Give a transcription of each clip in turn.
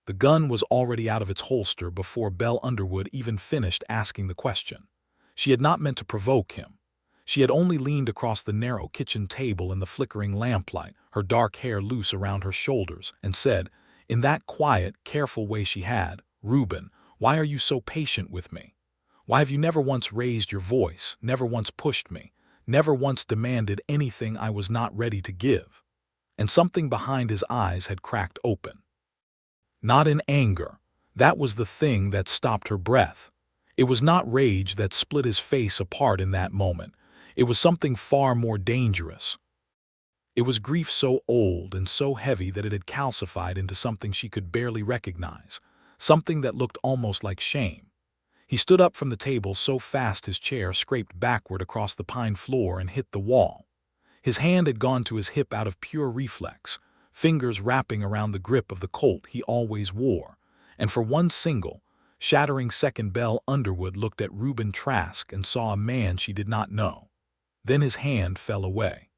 The gun was already out of its holster before Belle Underwood even finished asking the question. She had not meant to provoke him. She had only leaned across the narrow kitchen table in the flickering lamplight, her dark hair loose around her shoulders, and said, in that quiet, careful way she had, "Reuben, why are you so patient with me? Why have you never once raised your voice, never once pushed me, never once demanded anything I was not ready to give?" And something behind his eyes had cracked open. Not in anger. That was the thing that stopped her breath. It was not rage that split his face apart in that moment. It was something far more dangerous. It was grief so old and so heavy that it had calcified into something she could barely recognize, something that looked almost like shame. He stood up from the table so fast his chair scraped backward across the pine floor and hit the wall. His hand had gone to his hip out of pure reflex, fingers wrapping around the grip of the Colt he always wore, and for one single, shattering second Belle Underwood looked at Reuben Trask and saw a man she did not know. Then his hand fell away.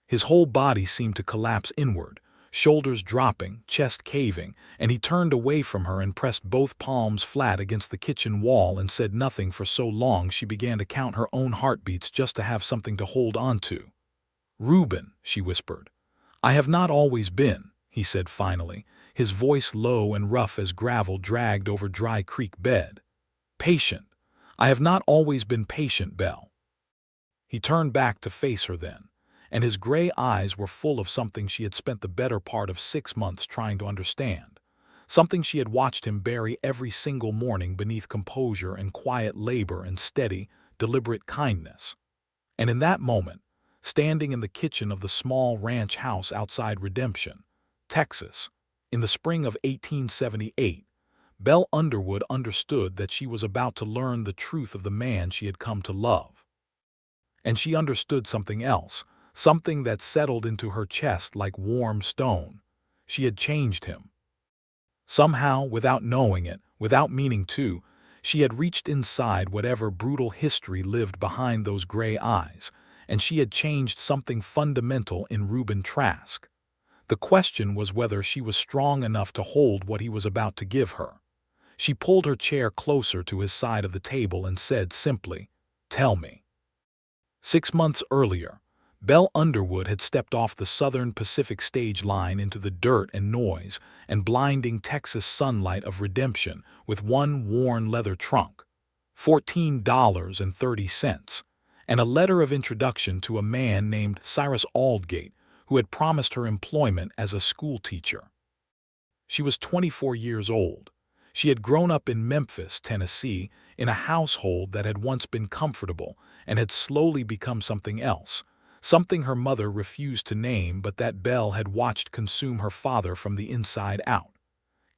His whole body seemed to collapse inward, shoulders dropping, chest caving, and he turned away from her and pressed both palms flat against the kitchen wall and said nothing for so long she began to count her own heartbeats just to have something to hold on to. "Reuben," she whispered. "I have not always been," he said finally, his voice low and rough as gravel dragged over dry creek bed. "Patient. I have not always been patient, Belle." He turned back to face her then, and his gray eyes were full of something she had spent the better part of 6 months trying to understand, something she had watched him bury every single morning beneath composure and quiet labor and steady, deliberate kindness. And in that moment, standing in the kitchen of the small ranch house outside Redemption, Texas, in the spring of 1878, Belle Underwood understood that she was about to learn the truth of the man she had come to love. And she understood something else, something that settled into her chest like warm stone. She had changed him. Somehow, without knowing it, without meaning to, she had reached inside whatever brutal history lived behind those gray eyes, and she had changed something fundamental in Reuben Trask. The question was whether she was strong enough to hold what he was about to give her. She pulled her chair closer to his side of the table and said simply, "Tell me." 6 months earlier, Belle Underwood had stepped off the Southern Pacific stage line into the dirt and noise and blinding Texas sunlight of Redemption with one worn leather trunk, $14.30, and a letter of introduction to a man named Cyrus Aldgate, who had promised her employment as a schoolteacher. She was 24 years old. She had grown up in Memphis, Tennessee, in a household that had once been comfortable and had slowly become something else, something her mother refused to name but that Belle had watched consume her father from the inside out.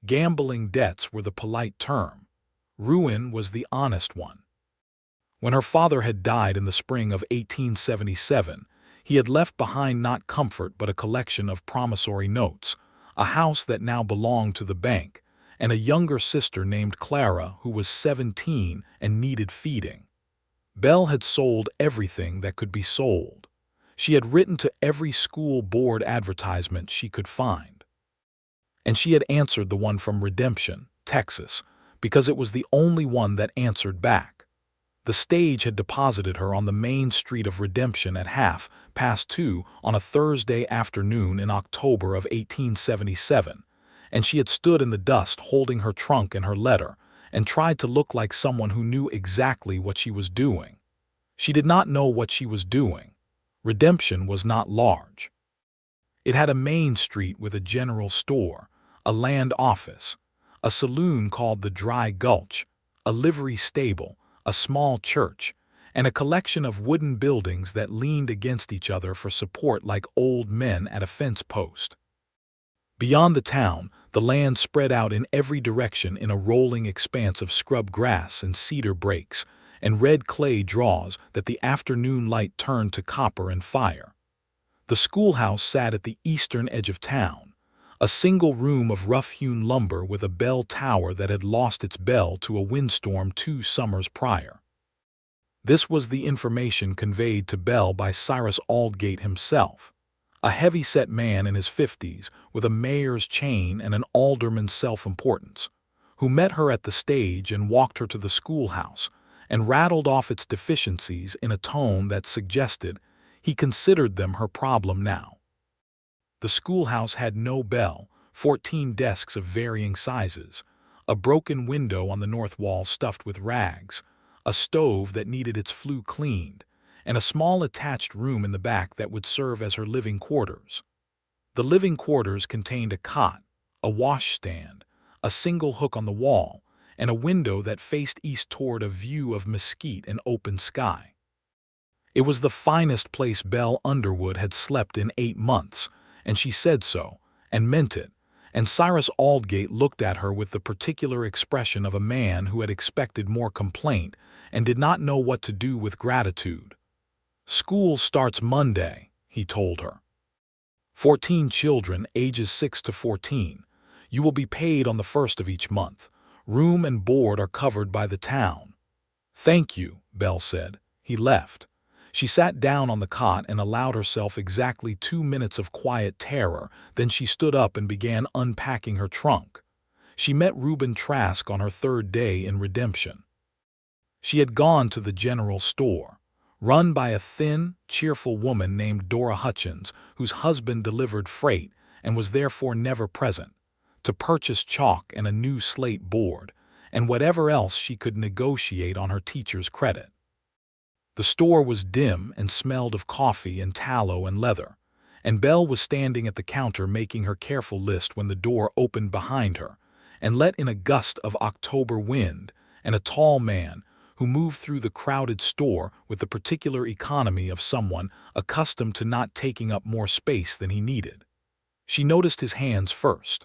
Gambling debts were the polite term. Ruin was the honest one. When her father had died in the spring of 1877, he had left behind not comfort but a collection of promissory notes, a house that now belonged to the bank, and a younger sister named Clara who was 17 and needed feeding. Belle had sold everything that could be sold. She had written to every school board advertisement she could find. And she had answered the one from Redemption, Texas, because it was the only one that answered back. The stage had deposited her on the main street of Redemption at 2:30 on a Thursday afternoon in October of 1877, and she had stood in the dust holding her trunk and her letter, and tried to look like someone who knew exactly what she was doing. She did not know what she was doing. Redemption was not large. It had a main street with a general store, a land office, a saloon called the Dry Gulch, a livery stable, a small church, and a collection of wooden buildings that leaned against each other for support like old men at a fence post. Beyond the town, the land spread out in every direction in a rolling expanse of scrub grass and cedar brakes, and red clay draws that the afternoon light turned to copper and fire. The schoolhouse sat at the eastern edge of town, a single room of rough-hewn lumber with a bell tower that had lost its bell to a windstorm 2 summers prior. This was the information conveyed to Belle by Cyrus Aldgate himself. a heavy-set man in his 50s with a mayor's chain and an alderman's self-importance, who met her at the stage and walked her to the schoolhouse and rattled off its deficiencies in a tone that suggested he considered them her problem now. The schoolhouse had no bell, 14 desks of varying sizes, a broken window on the north wall stuffed with rags, a stove that needed its flue cleaned, and a small attached room in the back that would serve as her living quarters. The living quarters contained a cot, a washstand, a single hook on the wall, and a window that faced east toward a view of mesquite and open sky. It was the finest place Belle Underwood had slept in 8 months, and she said so, and meant it, and Cyrus Aldgate looked at her with the particular expression of a man who had expected more complaint and did not know what to do with gratitude. "School starts Monday," he told her. 14 children, ages 6 to 14. You will be paid on the 1st of each month. Room and board are covered by the town. "Thank you," Belle said. He left. She sat down on the cot and allowed herself exactly 2 minutes of quiet terror, then she stood up and began unpacking her trunk. She met Reuben Trask on her 3rd day in redemption. She had gone to the general store, run by a thin, cheerful woman named Dora Hutchins, whose husband delivered freight and was therefore never present, to purchase chalk and a new slate board, and whatever else she could negotiate on her teacher's credit. The store was dim and smelled of coffee and tallow and leather, and Belle was standing at the counter making her careful list when the door opened behind her and let in a gust of October wind and a tall man who moved through the crowded store with the particular economy of someone accustomed to not taking up more space than he needed. She noticed his hands first.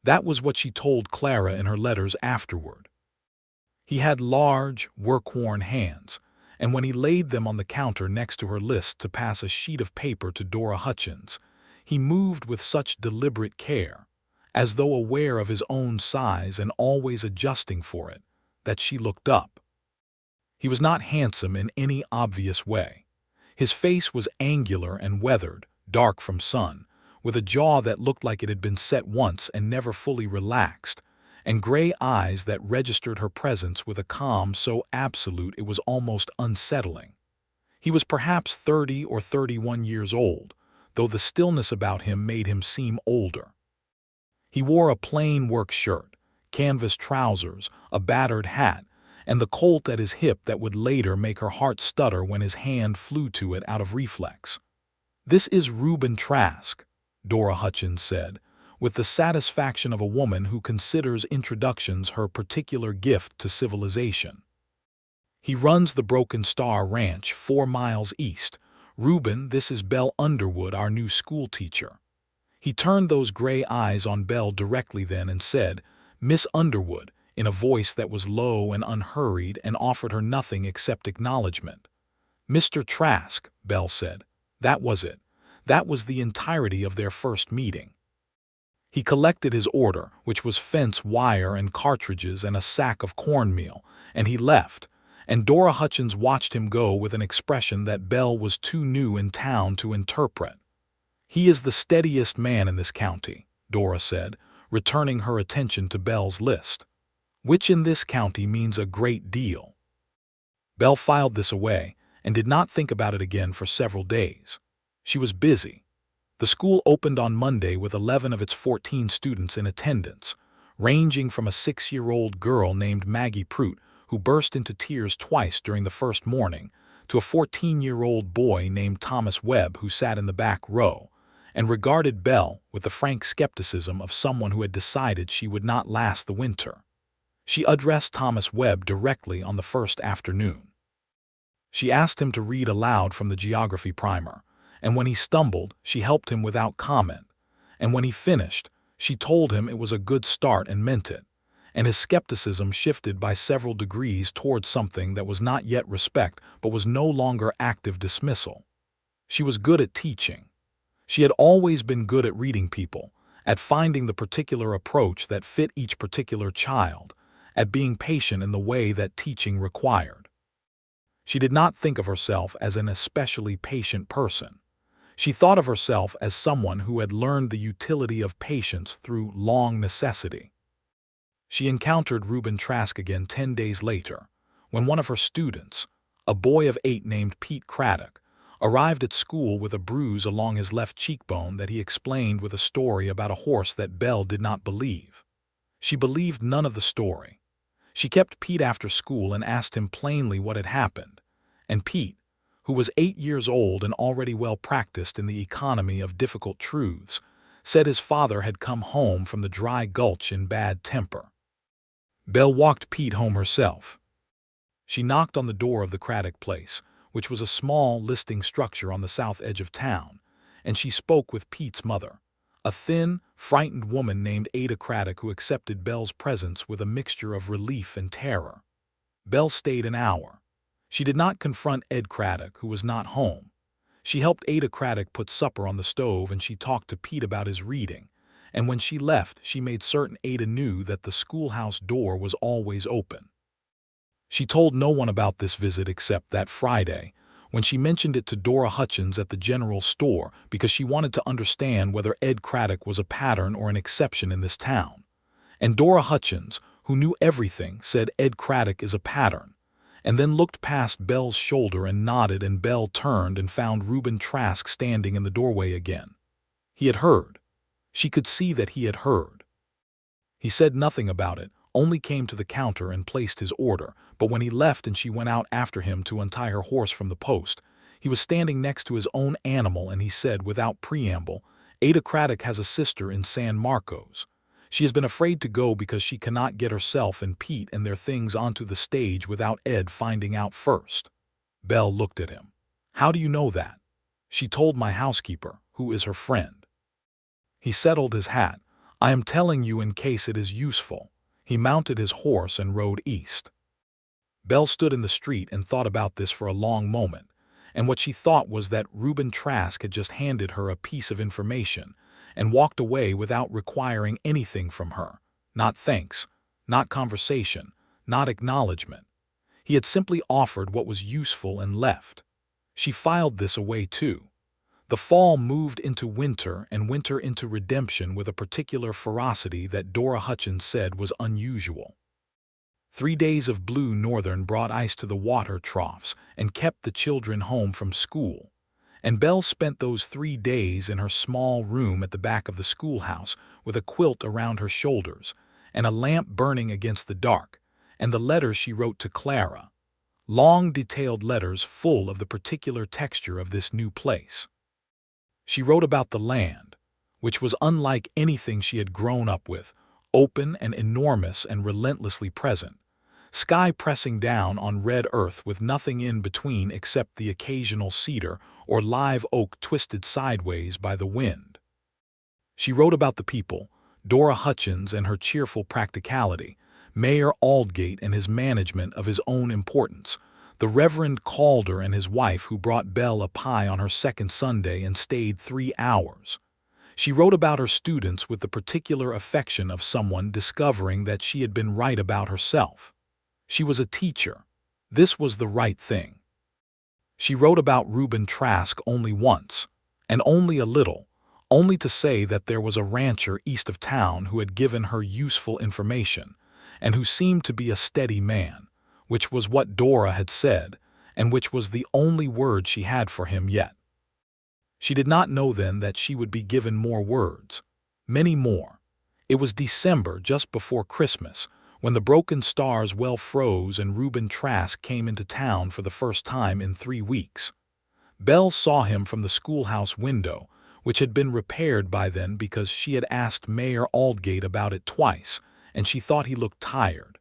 That was what she told Clara in her letters afterward. He had large, work-worn hands, and when he laid them on the counter next to her list to pass a sheet of paper to Dora Hutchins, he moved with such deliberate care, as though aware of his own size and always adjusting for it, that she looked up. He was not handsome in any obvious way. His face was angular and weathered, dark from sun, with a jaw that looked like it had been set once and never fully relaxed, and gray eyes that registered her presence with a calm so absolute it was almost unsettling. He was perhaps 30 or 31 years old, though the stillness about him made him seem older. He wore a plain work shirt, canvas trousers, a battered hat, and the colt at his hip that would later make her heart stutter when his hand flew to it out of reflex. "This is Reuben Trask," Dora Hutchins said, with the satisfaction of a woman who considers introductions her particular gift to civilization. "He runs the Broken Star Ranch 4 miles east. Reuben, this is Belle Underwood, our new schoolteacher." He turned those gray eyes on Belle directly then and said, "Miss Underwood," in a voice that was low and unhurried and offered her nothing except acknowledgement. "Mr. Trask," Belle said. That was it. That was the entirety of their first meeting. He collected his order, which was fence wire and cartridges and a sack of cornmeal, and he left, and Dora Hutchins watched him go with an expression that Belle was too new in town to interpret. "He is the steadiest man in this county," Dora said, returning her attention to Belle's list, "which in this county means a great deal." Belle filed this away and did not think about it again for several days. She was busy. The school opened on Monday with 11 of its 14 students in attendance, ranging from a 6-year-old girl named Maggie Prout, who burst into tears twice during the first morning, to a 14-year-old boy named Thomas Webb who sat in the back row and regarded Belle with the frank skepticism of someone who had decided she would not last the winter. She addressed Thomas Webb directly on the first afternoon. She asked him to read aloud from the geography primer, and when he stumbled, she helped him without comment, and when he finished, she told him it was a good start and meant it, and his skepticism shifted by several degrees towards something that was not yet respect but was no longer active dismissal. She was good at teaching. She had always been good at reading people, at finding the particular approach that fit each particular child, at being patient in the way that teaching required. She did not think of herself as an especially patient person. She thought of herself as someone who had learned the utility of patience through long necessity. She encountered Reuben Trask again 10 days later, when one of her students, a boy of 8 named Pete Craddock, arrived at school with a bruise along his left cheekbone that he explained with a story about a horse that Belle did not believe. She believed none of the story. She kept Pete after school and asked him plainly what had happened, and Pete, who was 8 years old and already well practiced in the economy of difficult truths, said his father had come home from the dry gulch in bad temper. Belle walked Pete home herself. She knocked on the door of the Craddock place, which was a small listing structure on the south edge of town, and she spoke with Pete's mother, a thin, frightened woman named Ada Craddock who accepted Belle's presence with a mixture of relief and terror. Belle stayed an hour. She did not confront Ed Craddock, who was not home. She helped Ada Craddock put supper on the stove and she talked to Pete about his reading, and when she left she made certain Ada knew that the schoolhouse door was always open. She told no one about this visit except that Friday, when she mentioned it to Dora Hutchins at the general store because she wanted to understand whether Ed Craddock was a pattern or an exception in this town. And Dora Hutchins, who knew everything, said Ed Craddock is a pattern, and then looked past Belle's shoulder and nodded, and Belle turned and found Reuben Trask standing in the doorway again. He had heard. She could see that he had heard. He said nothing about it, only came to the counter and placed his order, but when he left and she went out after him to untie her horse from the post, he was standing next to his own animal and he said without preamble, Ada Craddock has a sister in San Marcos. She has been afraid to go because she cannot get herself and Pete and their things onto the stage without Ed finding out first. Belle looked at him. How do you know that? She told my housekeeper, who is her friend. He settled his hat. I am telling you in case it is useful. He mounted his horse and rode east. Belle stood in the street and thought about this for a long moment, and what she thought was that Reuben Trask had just handed her a piece of information and walked away without requiring anything from her. Not thanks, not conversation, not acknowledgement. He had simply offered what was useful and left. She filed this away too. The fall moved into winter and winter into redemption with a particular ferocity that Dora Hutchins said was unusual. 3 days of blue northern brought ice to the water troughs and kept the children home from school, and Belle spent those 3 days in her small room at the back of the schoolhouse with a quilt around her shoulders and a lamp burning against the dark, and the letters she wrote to Clara, long detailed letters full of the particular texture of this new place. She wrote about the land, which was unlike anything she had grown up with, open and enormous and relentlessly present, sky pressing down on red earth with nothing in between except the occasional cedar or live oak twisted sideways by the wind. She wrote about the people, Dora Hutchins and her cheerful practicality, Mayor Aldgate and his management of his own importance, the Reverend Calder and his wife who brought Belle a pie on her second Sunday and stayed 3 hours. She wrote about her students with the particular affection of someone discovering that she had been right about herself. She was a teacher. This was the right thing. She wrote about Reuben Trask only once, and only a little, only to say that there was a rancher east of town who had given her useful information, and who seemed to be a steady man, which was what Dora had said, and which was the only word she had for him yet. She did not know then that she would be given more words, many more. It was December, just before Christmas, when the broken stars well froze and Reuben Trask came into town for the first time in 3 weeks. Belle saw him from the schoolhouse window, which had been repaired by then because she had asked Mayor Aldgate about it twice, and she thought he looked tired.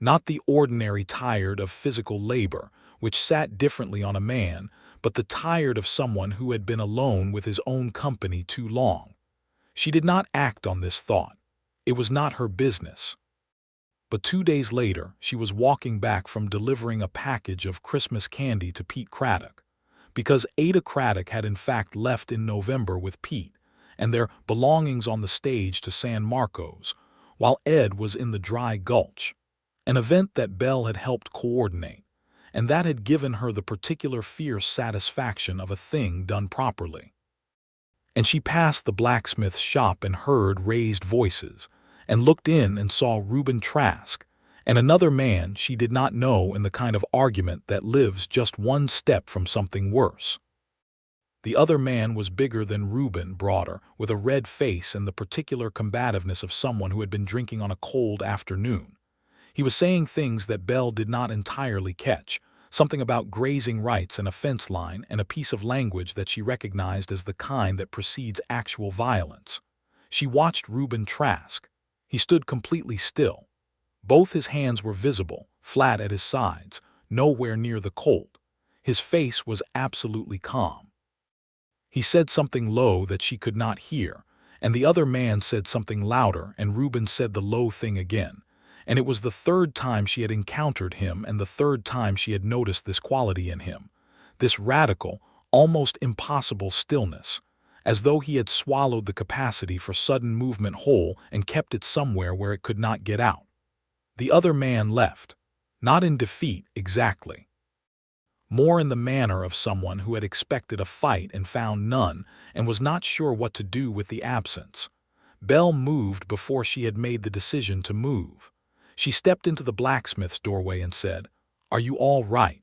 Not the ordinary tired of physical labor, which sat differently on a man, but the tired of someone who had been alone with his own company too long. She did not act on this thought. It was not her business. But 2 days later, she was walking back from delivering a package of Christmas candy to Pete Craddock, because Ada Craddock had in fact left in November with Pete and their belongings on the stage to San Marcos, while Ed was in the dry gulch, an event that Belle had helped coordinate, and that had given her the particular fierce satisfaction of a thing done properly. And she passed the blacksmith's shop and heard raised voices, and looked in and saw Reuben Trask, and another man she did not know, in the kind of argument that lives just one step from something worse. The other man was bigger than Reuben, broader, with a red face and the particular combativeness of someone who had been drinking on a cold afternoon. He was saying things that Belle did not entirely catch, something about grazing rights and a fence line, and a piece of language that she recognized as the kind that precedes actual violence. She watched Reuben Trask. He stood completely still. Both his hands were visible, flat at his sides, nowhere near the Colt. His face was absolutely calm. He said something low that she could not hear, and the other man said something louder, and Reuben said the low thing again. And it was the third time she had encountered him, and the third time she had noticed this quality in him, this radical, almost impossible stillness, as though he had swallowed the capacity for sudden movement whole and kept it somewhere where it could not get out. The other man left, not in defeat exactly, more in the manner of someone who had expected a fight and found none, and was not sure what to do with the absence. Belle moved before she had made the decision to move. She stepped into the blacksmith's doorway and said, "Are you all right?"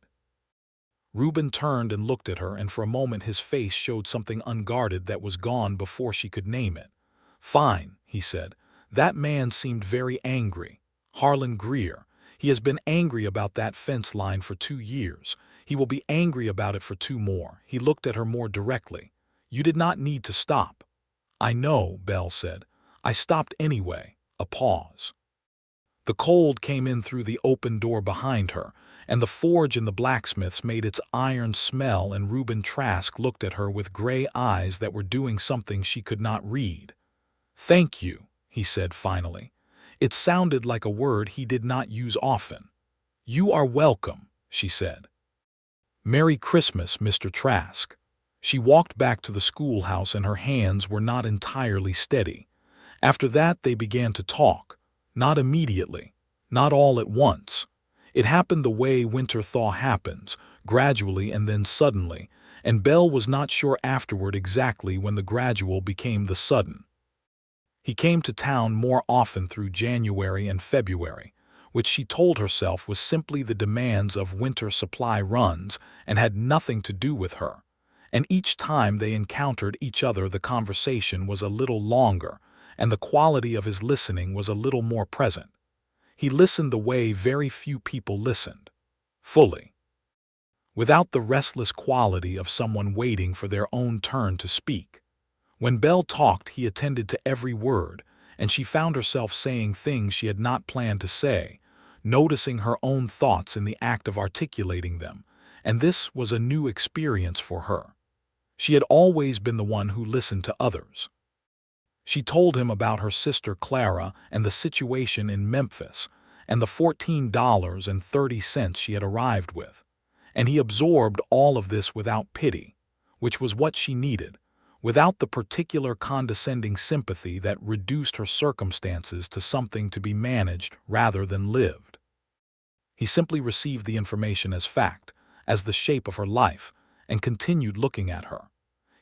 Reuben turned and looked at her, and for a moment his face showed something unguarded that was gone before she could name it. "Fine," he said. "That man seemed very angry. Harlan Greer. He has been angry about that fence line for 2 years. He will be angry about it for 2 more. He looked at her more directly. "You did not need to stop." "I know," Belle said. "I stopped anyway." A pause. The cold came in through the open door behind her, and the forge in the blacksmith's made its iron smell, and Reuben Trask looked at her with gray eyes that were doing something she could not read. "Thank you," he said finally. It sounded like a word he did not use often. "You are welcome," she said. "Merry Christmas, Mr. Trask." She walked back to the schoolhouse, and her hands were not entirely steady. After that they began to talk. Not immediately, not all at once. It happened the way winter thaw happens, gradually and then suddenly, and Belle was not sure afterward exactly when the gradual became the sudden. He came to town more often through January and February, which she told herself was simply the demands of winter supply runs and had nothing to do with her. And each time they encountered each other the conversation was a little longer, and the quality of his listening was a little more present. He listened the way very few people listened, fully, without the restless quality of someone waiting for their own turn to speak. When Belle talked, he attended to every word, and she found herself saying things she had not planned to say, noticing her own thoughts in the act of articulating them, and this was a new experience for her. She had always been the one who listened to others. She told him about her sister Clara and the situation in Memphis, and the $14.30 she had arrived with, and he absorbed all of this without pity, which was what she needed, without the particular condescending sympathy that reduced her circumstances to something to be managed rather than lived. He simply received the information as fact, as the shape of her life, and continued looking at her.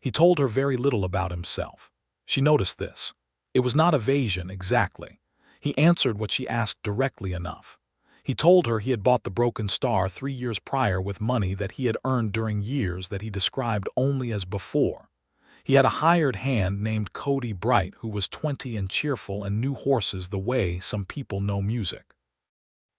He told her very little about himself. She noticed this. It was not evasion exactly. He answered what she asked directly enough. He told her he had bought the Broken Star 3 years prior with money that he had earned during years that he described only as before. He had a hired hand named Cody Bright who was 20 and cheerful and knew horses the way some people know music.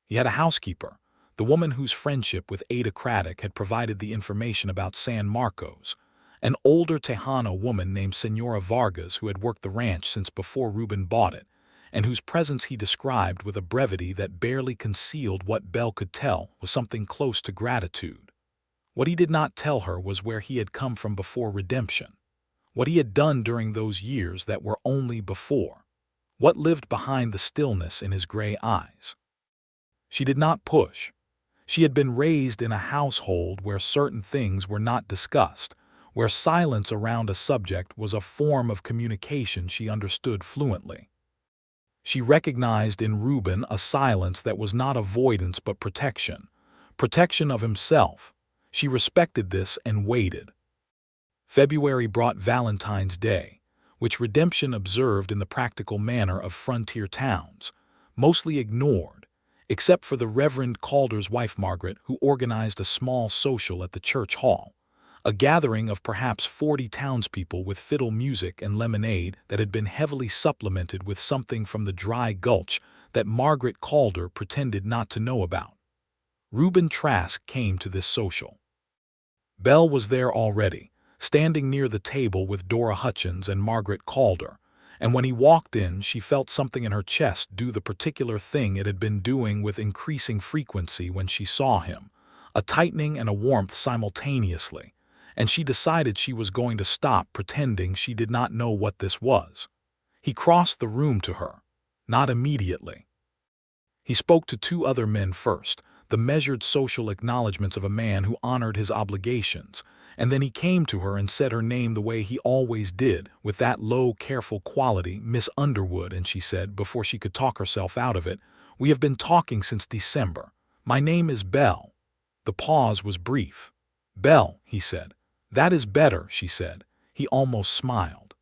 He had a housekeeper, the woman whose friendship with Ada Craddock had provided the information about San Marcos, an older Tejano woman named Senora Vargas who had worked the ranch since before Reuben bought it, and whose presence he described with a brevity that barely concealed what Belle could tell was something close to gratitude. What he did not tell her was where he had come from before redemption, what he had done during those years that were only before, what lived behind the stillness in his gray eyes. She did not push. She had been raised in a household where certain things were not discussed, where silence around a subject was a form of communication she understood fluently. She recognized in Reuben a silence that was not avoidance but protection, protection of himself. She respected this and waited. February brought Valentine's Day, which redemption observed in the practical manner of frontier towns, mostly ignored, except for the Reverend Calder's wife Margaret, who organized a small social at the church hall, a gathering of perhaps 40 townspeople with fiddle music and lemonade that had been heavily supplemented with something from the dry gulch that Margaret Calder pretended not to know about. Reuben Trask came to this social. Belle was there already, standing near the table with Dora Hutchins and Margaret Calder, and when he walked in she felt something in her chest do the particular thing it had been doing with increasing frequency when she saw him, a tightening and a warmth simultaneously, and she decided she was going to stop pretending she did not know what this was. He crossed the room to her. Not immediately. He spoke to 2 other men first, the measured social acknowledgments of a man who honored his obligations, and then he came to her and said her name the way he always did, with that low, careful quality, Miss Underwood, and she said, before she could talk herself out of it, "We have been talking since December. My name is Belle." The pause was brief. "Belle," he said. "That is better," she said. He almost smiled.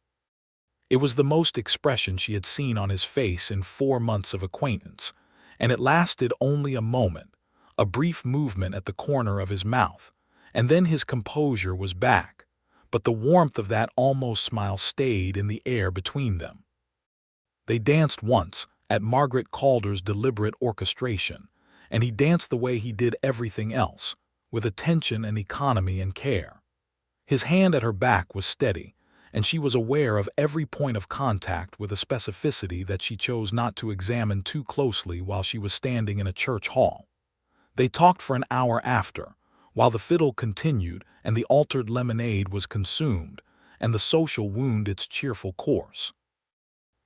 It was the most expression she had seen on his face in 4 months of acquaintance, and it lasted only a moment, a brief movement at the corner of his mouth, and then his composure was back, but the warmth of that almost smile stayed in the air between them. They danced once, at Margaret Calder's deliberate orchestration, and he danced the way he did everything else, with attention and economy and care. His hand at her back was steady, and she was aware of every point of contact with a specificity that she chose not to examine too closely while she was standing in a church hall. They talked for an hour after, while the fiddle continued and the altered lemonade was consumed, and the social wound its cheerful course.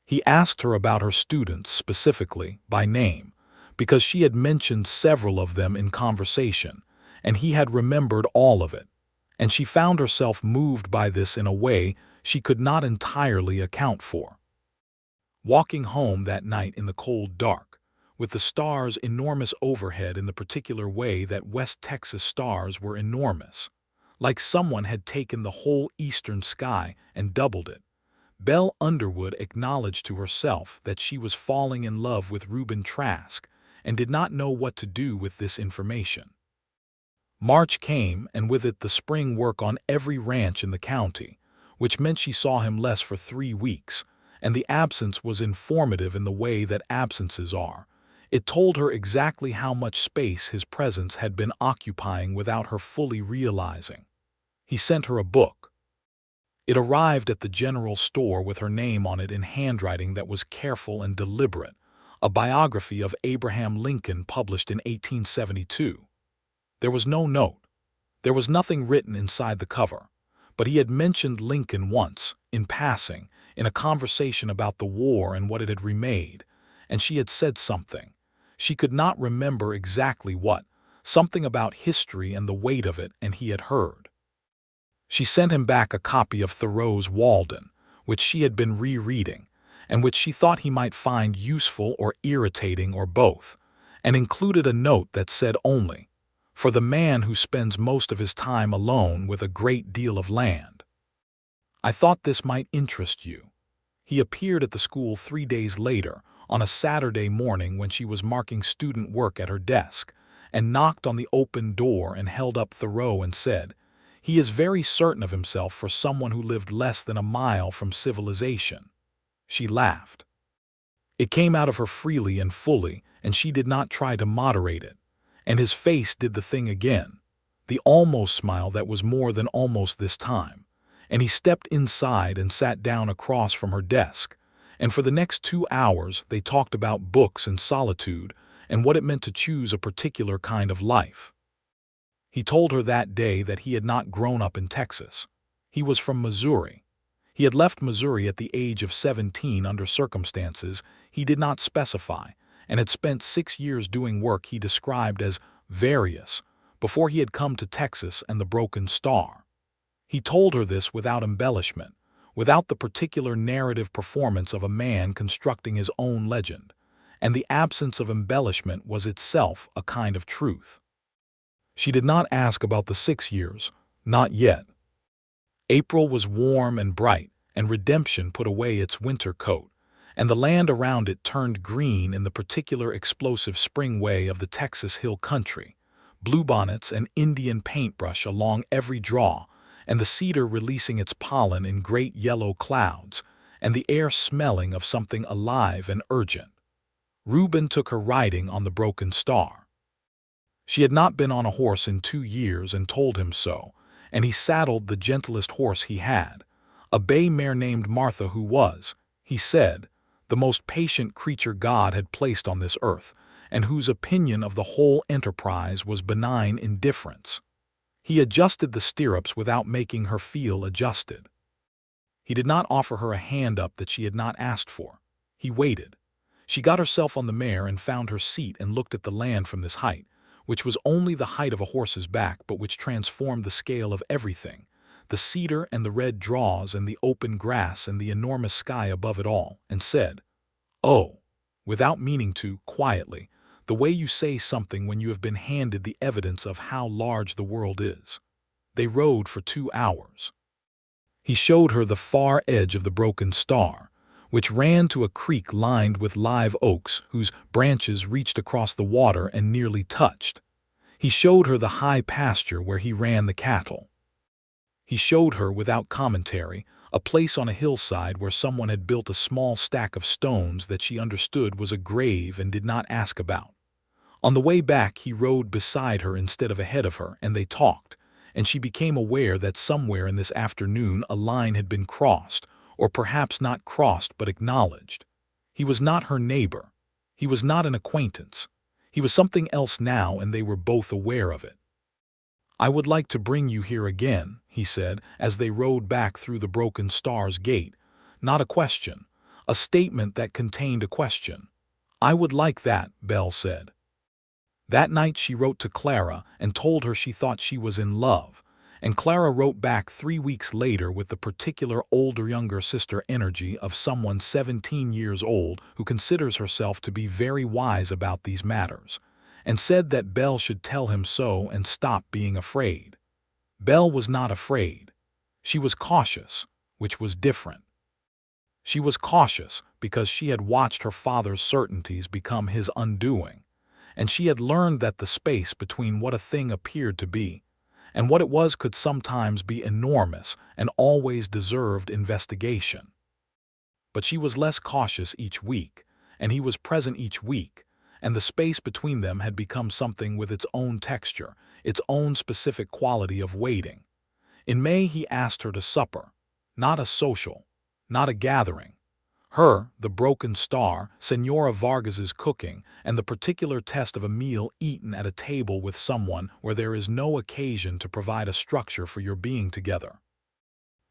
He asked her about her students specifically, by name, because she had mentioned several of them in conversation, and he had remembered all of it, and she found herself moved by this in a way she could not entirely account for. Walking home that night in the cold dark, with the stars enormous overhead in the particular way that West Texas stars were enormous, like someone had taken the whole eastern sky and doubled it, Belle Underwood acknowledged to herself that she was falling in love with Reuben Trask and did not know what to do with this information. March came, and with it the spring work on every ranch in the county, which meant she saw him less for 3 weeks, and the absence was informative in the way that absences are. It told her exactly how much space his presence had been occupying without her fully realizing. He sent her a book. It arrived at the general store with her name on it in handwriting that was careful and deliberate, a biography of Abraham Lincoln published in 1872. There was no note. There was nothing written inside the cover, but he had mentioned Lincoln once, in passing, in a conversation about the war and what it had remade, and she had said something. She could not remember exactly what, something about history and the weight of it, and he had heard. She sent him back a copy of Thoreau's Walden, which she had been rereading, and which she thought he might find useful or irritating or both, and included a note that said only, "For the man who spends most of his time alone with a great deal of land. I thought this might interest you." He appeared at the school 3 days later, on a Saturday morning when she was marking student work at her desk, and knocked on the open door and held up Thoreau and said, "He is very certain of himself for someone who lived less than a mile from civilization." She laughed. It came out of her freely and fully, and she did not try to moderate it. And his face did the thing again, the almost smile that was more than almost this time, and he stepped inside and sat down across from her desk, and for the next 2 hours they talked about books and solitude and what it meant to choose a particular kind of life. He told her that day that he had not grown up in Texas. He was from Missouri. He had left Missouri at the age of 17 under circumstances he did not specify, and had spent 6 years doing work he described as various before he had come to Texas and the Broken Star. He told her this without embellishment, without the particular narrative performance of a man constructing his own legend, and the absence of embellishment was itself a kind of truth. She did not ask about the 6 years, not yet. April was warm and bright, and redemption put away its winter coat, and the land around it turned green in the particular explosive spring way of the Texas hill country, bluebonnets and Indian paintbrush along every draw, and the cedar releasing its pollen in great yellow clouds, and the air smelling of something alive and urgent. Reuben took her riding on the Broken Star. She had not been on a horse in 2 years and told him so, and he saddled the gentlest horse he had, a bay mare named Martha who was, he said, the most patient creature God had placed on this earth, and whose opinion of the whole enterprise was benign indifference. He adjusted the stirrups without making her feel adjusted. He did not offer her a hand up that she had not asked for. He waited. She got herself on the mare and found her seat and looked at the land from this height, which was only the height of a horse's back but which transformed the scale of everything, the cedar and the red draws and the open grass and the enormous sky above it all, and said, "Oh," without meaning to, quietly, the way you say something when you have been handed the evidence of how large the world is. They rode for 2 hours. He showed her the far edge of the Broken Star, which ran to a creek lined with live oaks whose branches reached across the water and nearly touched. He showed her the high pasture where he ran the cattle. He showed her, without commentary, a place on a hillside where someone had built a small stack of stones that she understood was a grave and did not ask about. On the way back he rode beside her instead of ahead of her, and they talked, and she became aware that somewhere in this afternoon a line had been crossed, or perhaps not crossed but acknowledged. He was not her neighbor. He was not an acquaintance. He was something else now, and they were both aware of it. "I would like to bring you here again," he said, as they rode back through the Broken Star's gate. Not a question, a statement that contained a question. "I would like that," Belle said. That night she wrote to Clara and told her she thought she was in love, and Clara wrote back 3 weeks later with the particular older-younger sister energy of someone 17 years old who considers herself to be very wise about these matters, and said that Belle should tell him so and stop being afraid. Belle was not afraid. She was cautious, which was different. She was cautious because she had watched her father's certainties become his undoing, and she had learned that the space between what a thing appeared to be and what it was could sometimes be enormous and always deserved investigation. But she was less cautious each week, and he was present each week, and the space between them had become something with its own texture, its own specific quality of waiting. In May he asked her to supper, not a social, not a gathering. Her, the Broken Star, Senora Vargas's cooking, and the particular test of a meal eaten at a table with someone where there is no occasion to provide a structure for your being together.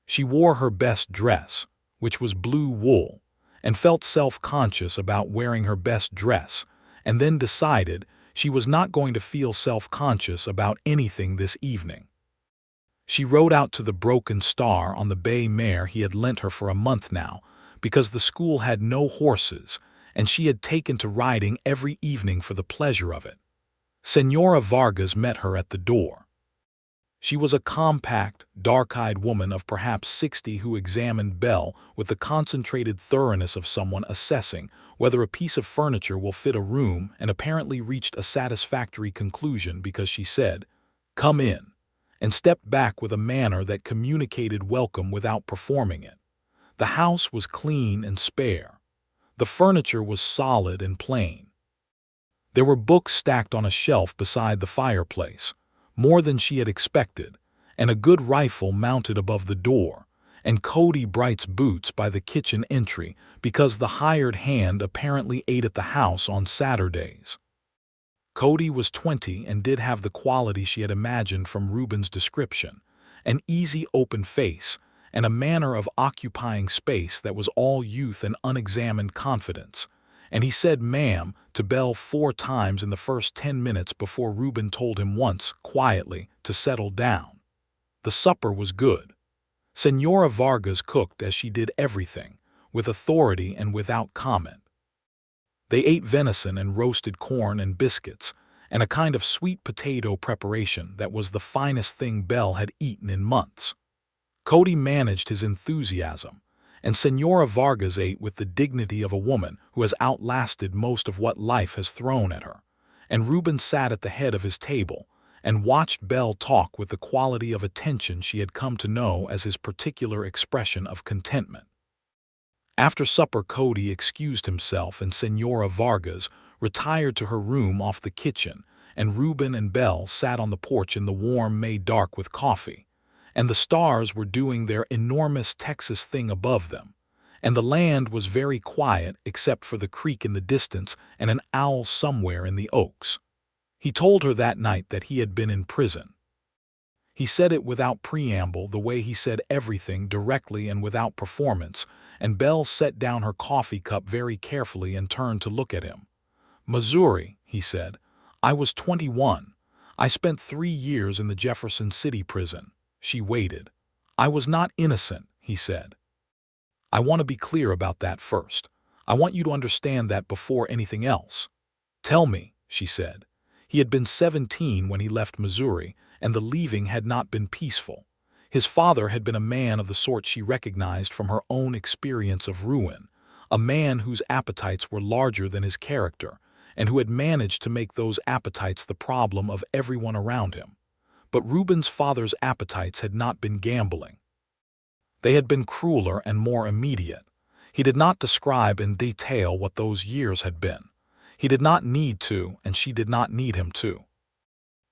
She wore her best dress, which was blue wool, and felt self-conscious about wearing her best dress, and then decided she was not going to feel self-conscious about anything this evening. She rode out to the Broken Star on the bay mare he had lent her for a month now, because the school had no horses, and she had taken to riding every evening for the pleasure of it. Senora Vargas met her at the door. She was a compact, dark-eyed woman of perhaps 60 who examined Belle with the concentrated thoroughness of someone assessing whether a piece of furniture will fit a room, and apparently reached a satisfactory conclusion because she said, "Come in," and stepped back with a manner that communicated welcome without performing it. The house was clean and spare. The furniture was solid and plain. There were books stacked on a shelf beside the fireplace, more than she had expected, and a good rifle mounted above the door, and Cody Bright's boots by the kitchen entry because the hired hand apparently ate at the house on Saturdays. Cody was 20 and did have the quality she had imagined from Reuben's description, an easy open face, and a manner of occupying space that was all youth and unexamined confidence, and he said "ma'am" to Belle 4 times in the first 10 minutes before Reuben told him once, quietly, to settle down. The supper was good. Senora Vargas cooked as she did everything, with authority and without comment. They ate venison and roasted corn and biscuits, and a kind of sweet potato preparation that was the finest thing Belle had eaten in months. Cody managed his enthusiasm, and Senora Vargas ate with the dignity of a woman who has outlasted most of what life has thrown at her, and Reuben sat at the head of his table and watched Belle talk with the quality of attention she had come to know as his particular expression of contentment. After supper, Cody excused himself and Senora Vargas retired to her room off the kitchen, and Reuben and Belle sat on the porch in the warm May dark with coffee, and the stars were doing their enormous Texas thing above them, and the land was very quiet except for the creek in the distance and an owl somewhere in the oaks. He told her that night that he had been in prison. He said it without preamble, the way he said everything, directly and without performance, and Belle set down her coffee cup very carefully and turned to look at him. "Missouri," he said. "I was 21. I spent 3 years in the Jefferson City prison." She waited. "I was not innocent," he said. "I want to be clear about that first. I want you to understand that before anything else." "Tell me," she said. He had been 17 when he left Missouri, and the leaving had not been peaceful. His father had been a man of the sort she recognized from her own experience of ruin, a man whose appetites were larger than his character, and who had managed to make those appetites the problem of everyone around him. But Reuben's father's appetites had not been gambling. They had been crueler and more immediate. He did not describe in detail what those years had been. He did not need to, and she did not need him to.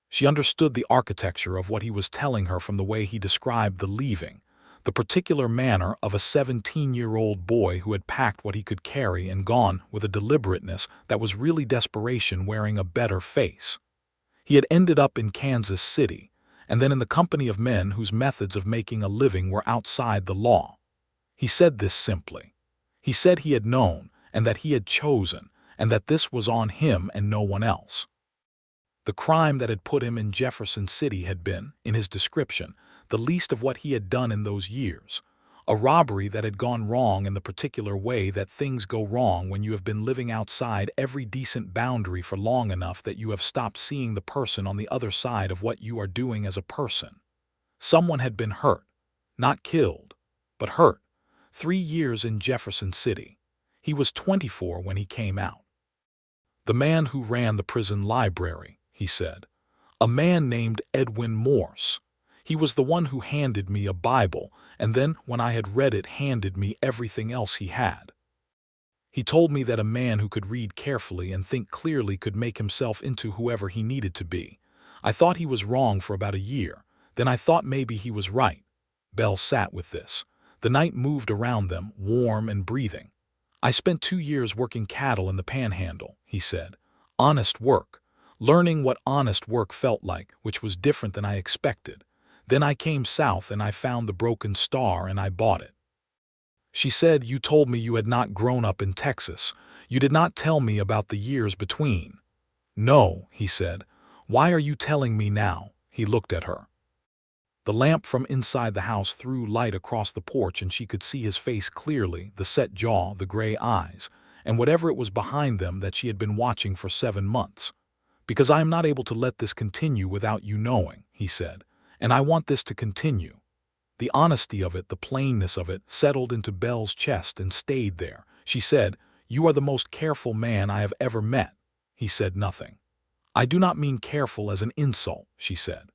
She understood the architecture of what he was telling her from the way he described the leaving, the particular manner of a 17-year-old boy who had packed what he could carry and gone with a deliberateness that was really desperation wearing a better face. He had ended up in Kansas City, and then in the company of men whose methods of making a living were outside the law. He said this simply. He said he had known, and that he had chosen, and that this was on him and no one else. The crime that had put him in Jefferson City had been, in his description, the least of what he had done in those years. A robbery that had gone wrong in the particular way that things go wrong when you have been living outside every decent boundary for long enough that you have stopped seeing the person on the other side of what you are doing as a person. Someone had been hurt, not killed, but hurt. 3 years in Jefferson City. He was 24 when he came out. "The man who ran the prison library," he said. "A man named Edwin Morse. He was the one who handed me a Bible, and then, when I had read it, handed me everything else he had. He told me that a man who could read carefully and think clearly could make himself into whoever he needed to be. I thought he was wrong for about a year. Then I thought maybe he was right." Belle sat with this. The night moved around them, warm and breathing. "I spent 2 years working cattle in the Panhandle," he said. "Honest work. Learning what honest work felt like, which was different than I expected. Then I came south and I found the Broken Star and I bought it." She said, "You told me you had not grown up in Texas. You did not tell me about the years between." "No," he said. "Why are you telling me now?" He looked at her. The lamp from inside the house threw light across the porch and she could see his face clearly, the set jaw, the gray eyes, and whatever it was behind them that she had been watching for 7 months. "Because I am not able to let this continue without you knowing," he said, "and I want this to continue." The honesty of it, the plainness of it, settled into Belle's chest and stayed there. She said, "You are the most careful man I have ever met." He said nothing. "I do not mean careful as an insult," she said.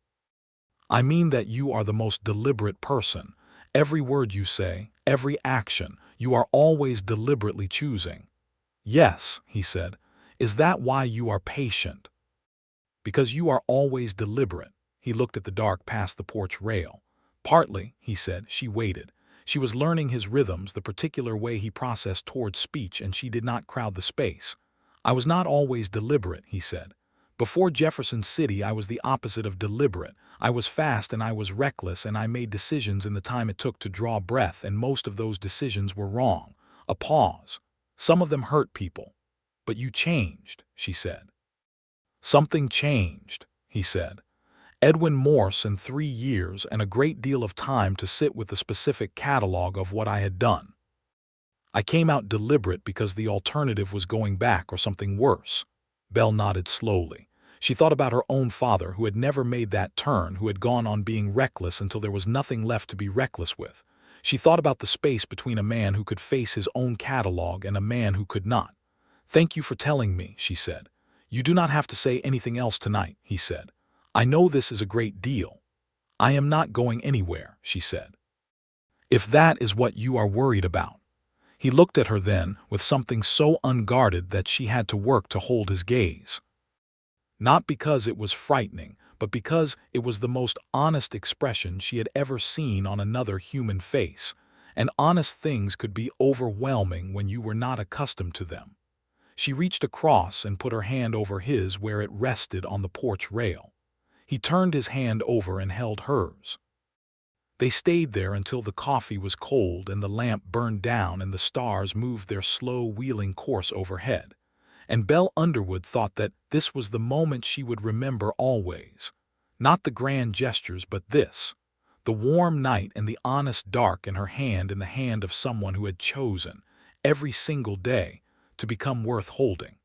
"I mean that you are the most deliberate person. Every word you say, every action, you are always deliberately choosing." "Yes," he said. "Is that why you are patient?" "Because you are always deliberate." He looked at the dark past the porch rail. "Partly," he said. She waited. She was learning his rhythms, the particular way he processed toward speech, and she did not crowd the space. "I was not always deliberate," he said. "Before Jefferson City I was the opposite of deliberate. I was fast and I was reckless and I made decisions in the time it took to draw breath, and most of those decisions were wrong." A pause. "Some of them hurt people. But you changed," she said. "Something changed," he said. "Edwin Morse and 3 years and a great deal of time to sit with the specific catalog of what I had done. I came out deliberate because the alternative was going back or something worse." Belle nodded slowly. She thought about her own father, who had never made that turn, who had gone on being reckless until there was nothing left to be reckless with. She thought about the space between a man who could face his own catalog and a man who could not. "Thank you for telling me," she said. "You do not have to say anything else tonight," he said. "I know this is a great deal." "I am not going anywhere," she said. "If that is what you are worried about." He looked at her then with something so unguarded that she had to work to hold his gaze. Not because it was frightening, but because it was the most honest expression she had ever seen on another human face, and honest things could be overwhelming when you were not accustomed to them. She reached across and put her hand over his where it rested on the porch rail. He turned his hand over and held hers. They stayed there until the coffee was cold and the lamp burned down and the stars moved their slow wheeling course overhead. And Belle Underwood thought that this was the moment she would remember always. Not the grand gestures, but this. The warm night and the honest dark in her hand in the hand of someone who had chosen, every single day, to become worth holding.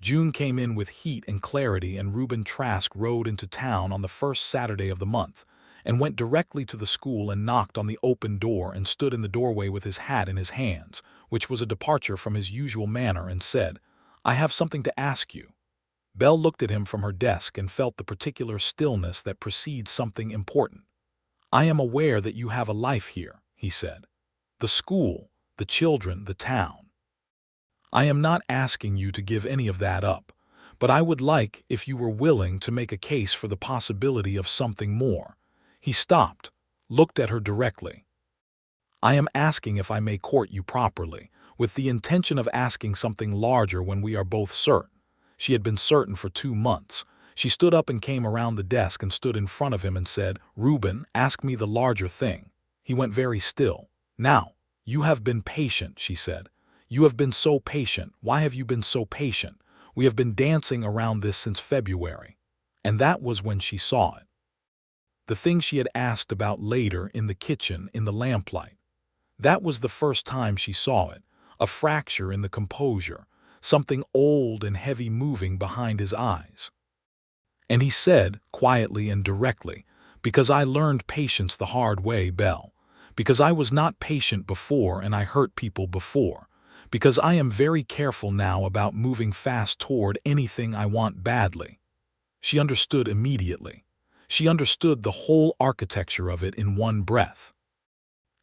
June came in with heat and clarity, and Reuben Trask rode into town on the first Saturday of the month, and went directly to the school and knocked on the open door and stood in the doorway with his hat in his hands, which was a departure from his usual manner, and said, "I have something to ask you." Belle looked at him from her desk and felt the particular stillness that precedes something important. "I am aware that you have a life here," he said. "The school, the children, the town. I am not asking you to give any of that up, but I would like, if you were willing, to make a case for the possibility of something more." He stopped, looked at her directly. "I am asking if I may court you properly, with the intention of asking something larger when we are both certain." She had been certain for 2 months. She stood up and came around the desk and stood in front of him and said, "Reuben, ask me the larger thing." He went very still. "Now, you have been patient," she said. "You have been so patient. Why have you been so patient? We have been dancing around this since February." And that was when she saw it. The thing she had asked about later in the kitchen in the lamplight. That was the first time she saw it, a fracture in the composure, something old and heavy moving behind his eyes. And he said, quietly and directly, "Because I learned patience the hard way, Belle. Because I was not patient before and I hurt people before. Because I am very careful now about moving fast toward anything I want badly." She understood immediately. She understood the whole architecture of it in one breath.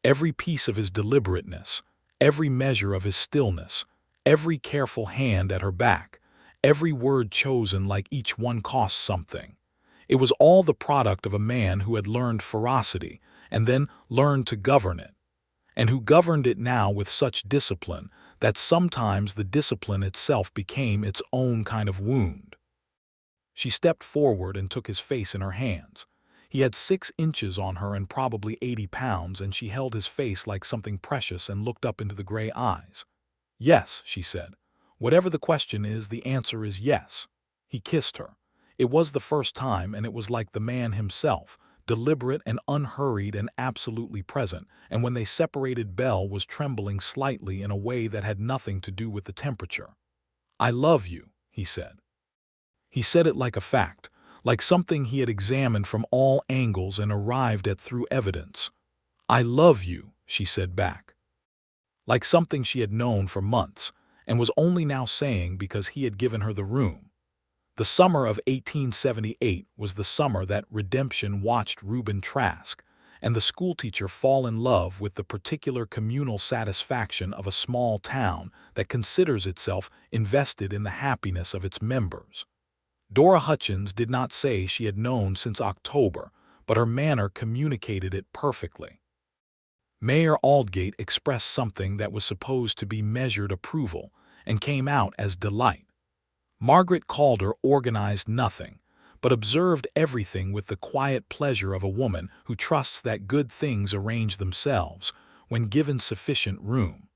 Every piece of his deliberateness, every measure of his stillness, every careful hand at her back, every word chosen like each one cost something. It was all the product of a man who had learned ferocity and then learned to govern it, and who governed it now with such discipline that sometimes the discipline itself became its own kind of wound. She stepped forward and took his face in her hands. He had 6 inches on her and probably 80 pounds, and she held his face like something precious and looked up into the gray eyes. "Yes," she said. "Whatever the question is, the answer is yes." He kissed her. It was the first time, and it was like the man himself, deliberate and unhurried and absolutely present, and when they separated, Belle was trembling slightly in a way that had nothing to do with the temperature. "I love you," he said. He said it like a fact, like something he had examined from all angles and arrived at through evidence. "I love you," she said back. Like something she had known for months, and was only now saying because he had given her the room. The summer of 1878 was the summer that redemption watched Reuben Trask and the schoolteacher fall in love with the particular communal satisfaction of a small town that considers itself invested in the happiness of its members. Dora Hutchins did not say she had known since October, but her manner communicated it perfectly. Mayor Aldgate expressed something that was supposed to be measured approval and came out as delight. Margaret Calder organized nothing, but observed everything with the quiet pleasure of a woman who trusts that good things arrange themselves when given sufficient room.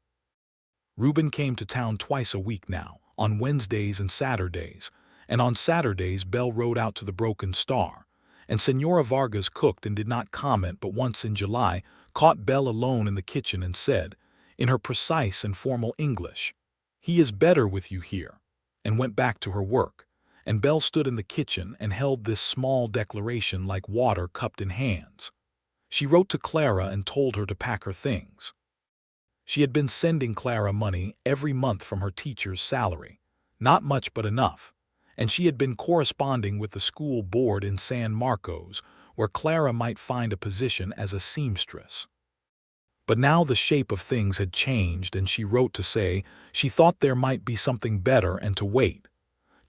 Reuben came to town twice a week now, on Wednesdays and Saturdays, and on Saturdays Belle rode out to the Broken Star, and Senora Vargas cooked and did not comment, but once in July caught Belle alone in the kitchen and said, in her precise and formal English, "He is better with you here," and went back to her work. and Belle stood in the kitchen and held this small declaration like water cupped in hands. She wrote to Clara and told her to pack her things. She had been sending Clara money every month from her teacher's salary, not much but enough, and she had been corresponding with the school board in San Marcos, where Clara might find a position as a seamstress. But now the shape of things had changed, and she wrote to say she thought there might be something better and to wait.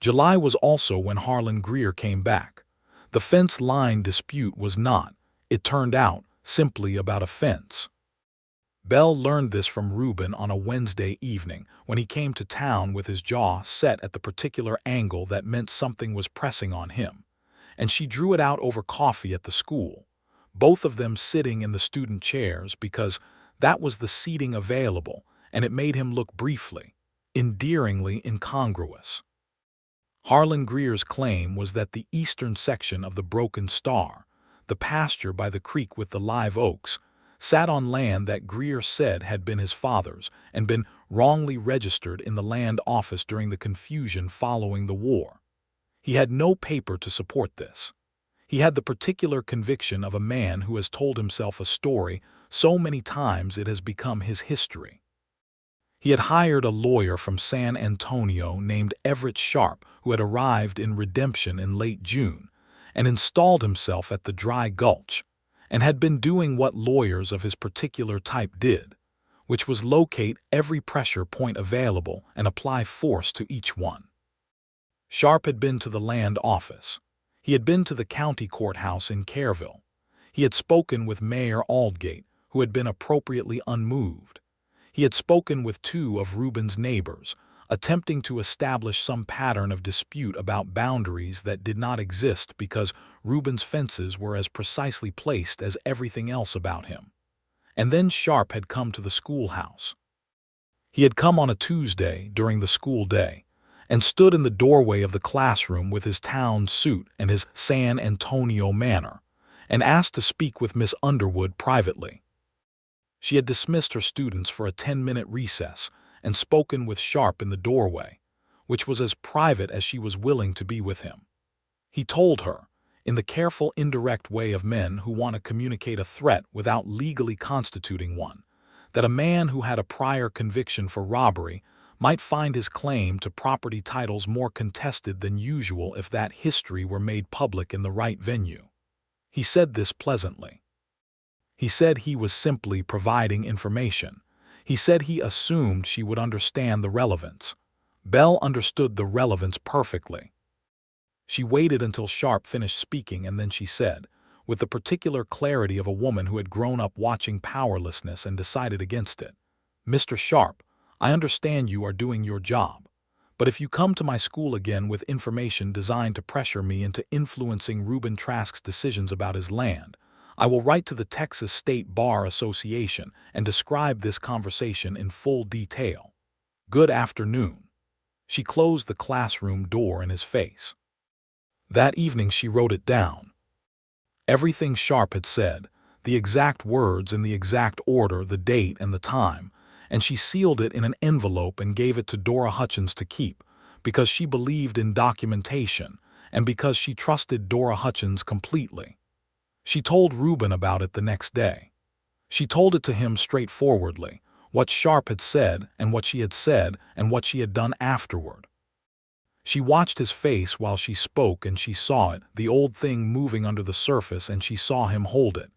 July was also when Harlan Greer came back. The fence line dispute was not, it turned out, simply about a fence. Belle learned this from Reuben on a Wednesday evening when he came to town with his jaw set at the particular angle that meant something was pressing on him, and she drew it out over coffee at the school, both of them sitting in the student chairs because that was the seating available, and it made him look briefly, endearingly incongruous. Harlan Greer's claim was that the eastern section of the Broken Star, the pasture by the creek with the live oaks, sat on land that Greer said had been his father's and been wrongly registered in the land office during the confusion following the war. He had no paper to support this. He had the particular conviction of a man who has told himself a story so many times it has become his history. He had hired a lawyer from San Antonio named Everett Sharp, who had arrived in Redemption in late June, and installed himself at the Dry Gulch, and had been doing what lawyers of his particular type did, which was locate every pressure point available and apply force to each one. Sharp had been to the land office. He had been to the county courthouse in Kerrville. He had spoken with Mayor Aldgate, who had been appropriately unmoved. He had spoken with two of Reuben's neighbors, attempting to establish some pattern of dispute about boundaries that did not exist because Reuben's fences were as precisely placed as everything else about him. And then Sharp had come to the schoolhouse. He had come on a Tuesday during the school day, and stood in the doorway of the classroom with his town suit and his San Antonio manner, and asked to speak with Miss Underwood privately. She had dismissed her students for a 10-minute recess and spoken with Sharp in the doorway, which was as private as she was willing to be with him. He told her, in the careful, indirect way of men who want to communicate a threat without legally constituting one, that a man who had a prior conviction for robbery might find his claim to property titles more contested than usual if that history were made public in the right venue. He said this pleasantly. He said he was simply providing information. He said he assumed she would understand the relevance. Belle understood the relevance perfectly. She waited until Sharp finished speaking, and then she said, with the particular clarity of a woman who had grown up watching powerlessness and decided against it, "Mr. Sharp, I understand you are doing your job, but if you come to my school again with information designed to pressure me into influencing Reuben Trask's decisions about his land, I will write to the Texas State Bar Association and describe this conversation in full detail. Good afternoon." She closed the classroom door in his face. That evening she wrote it down. Everything Sharp had said, the exact words in the exact order, the date and the time, and she sealed it in an envelope and gave it to Dora Hutchins to keep, because she believed in documentation and because she trusted Dora Hutchins completely. She told Reuben about it the next day. She told it to him straightforwardly, what Sharp had said and what she had said and what she had done afterward. She watched his face while she spoke, and she saw it, the old thing moving under the surface, and she saw him hold it.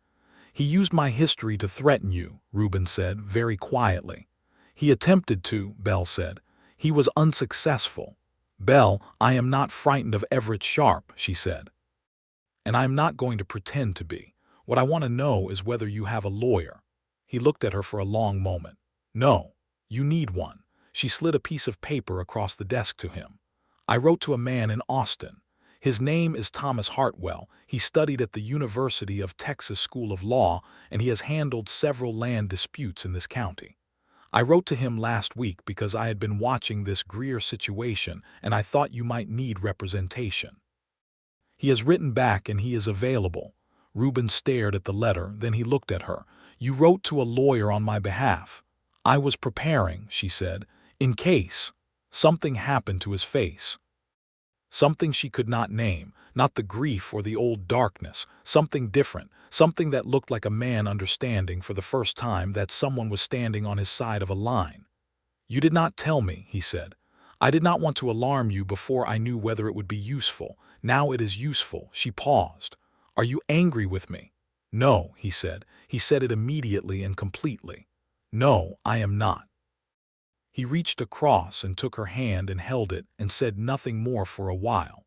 "He used my history to threaten you," Reuben said very quietly. "He attempted to," Belle said. "He was unsuccessful." "Belle, I am not frightened of Everett Sharp," she said. "And I am not going to pretend to be. What I want to know is whether you have a lawyer." He looked at her for a long moment. "No, you need one." She slid a piece of paper across the desk to him. "I wrote to a man in Austin. His name is Thomas Hartwell. He studied at the University of Texas School of Law, and he has handled several land disputes in this county. I wrote to him last week because I had been watching this Greer situation, and I thought you might need representation. He has written back and he is available." Reuben stared at the letter, then he looked at her. "You wrote to a lawyer on my behalf." "I was preparing," she said, "in case." Something happened to his face. Something she could not name, not the grief or the old darkness, something different, something that looked like a man understanding for the first time that someone was standing on his side of a line. "You did not tell me," he said. "I did not want to alarm you before I knew whether it would be useful. Now it is useful." She paused. "Are you angry with me?" "No," he said. He said it immediately and completely. "No, I am not." He reached across and took her hand and held it and said nothing more for a while.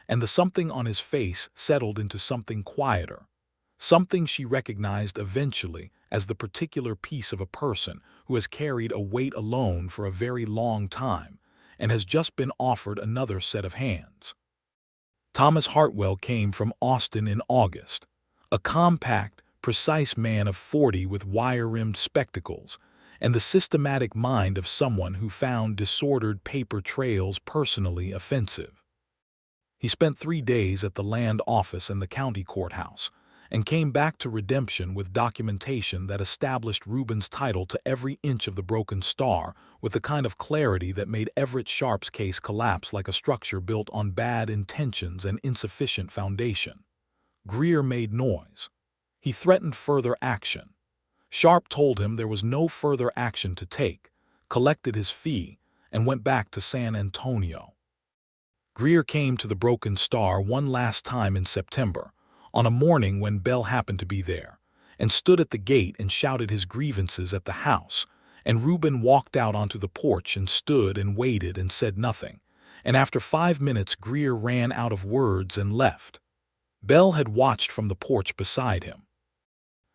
And the something on his face settled into something quieter. Something she recognized eventually as the particular piece of a person who has carried a weight alone for a very long time and has just been offered another set of hands. Thomas Hartwell came from Austin in August, a compact, precise man of 40 with wire-rimmed spectacles and the systematic mind of someone who found disordered paper trails personally offensive. He spent 3 days at the land office and the county courthouse, and came back to Redemption with documentation that established Reuben's title to every inch of the broken star with the kind of clarity that made Everett Sharp's case collapse like a structure built on bad intentions and insufficient foundation. Greer made noise. He threatened further action. Sharp told him there was no further action to take, collected his fee, and went back to San Antonio. Greer came to the Broken Star one last time in September, on a morning when Belle happened to be there, and stood at the gate and shouted his grievances at the house, and Reuben walked out onto the porch and stood and waited and said nothing, and after 5 minutes Greer ran out of words and left. Belle had watched from the porch beside him.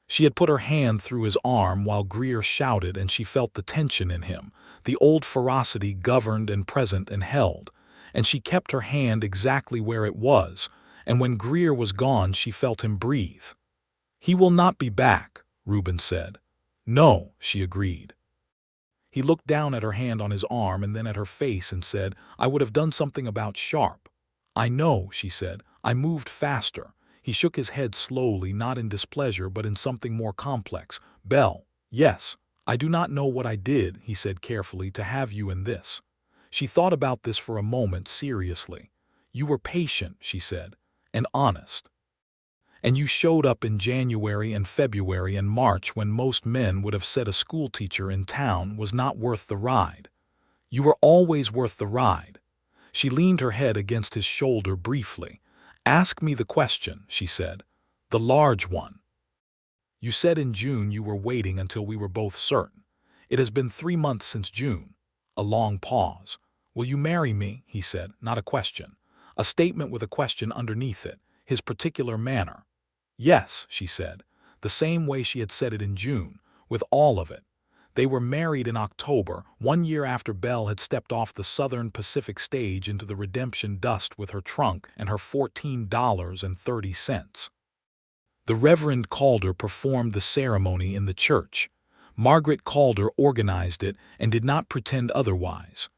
She had put her hand through his arm while Greer shouted, and she felt the tension in him, the old ferocity governed and present and held, and she kept her hand exactly where it was, and when Greer was gone she felt him breathe. "He will not be back," Reuben said. "No," she agreed. He looked down at her hand on his arm and then at her face and said, "I would have done something about Sharp." "I know," she said. "I moved faster." He shook his head slowly, not in displeasure but in something more complex. "Belle, yes, I do not know what I did," he said carefully, "to have you in this." She thought about this for a moment seriously. "You were patient," she said, "and honest. And you showed up in January and February and March when most men would have said a schoolteacher in town was not worth the ride. You were always worth the ride." She leaned her head against his shoulder briefly. "Ask me the question," she said. "The large one. You said in June you were waiting until we were both certain. It has been 3 months since June." A long pause. "Will you marry me?" he said, not a question. A statement with a question underneath it, his particular manner. "Yes," she said, the same way she had said it in June, with all of it. They were married in October, 1 year after Belle had stepped off the Southern Pacific stage into the Redemption dust with her trunk and her $14.30. The Reverend Calder performed the ceremony in the church. Margaret Calder organized it and did not pretend otherwise.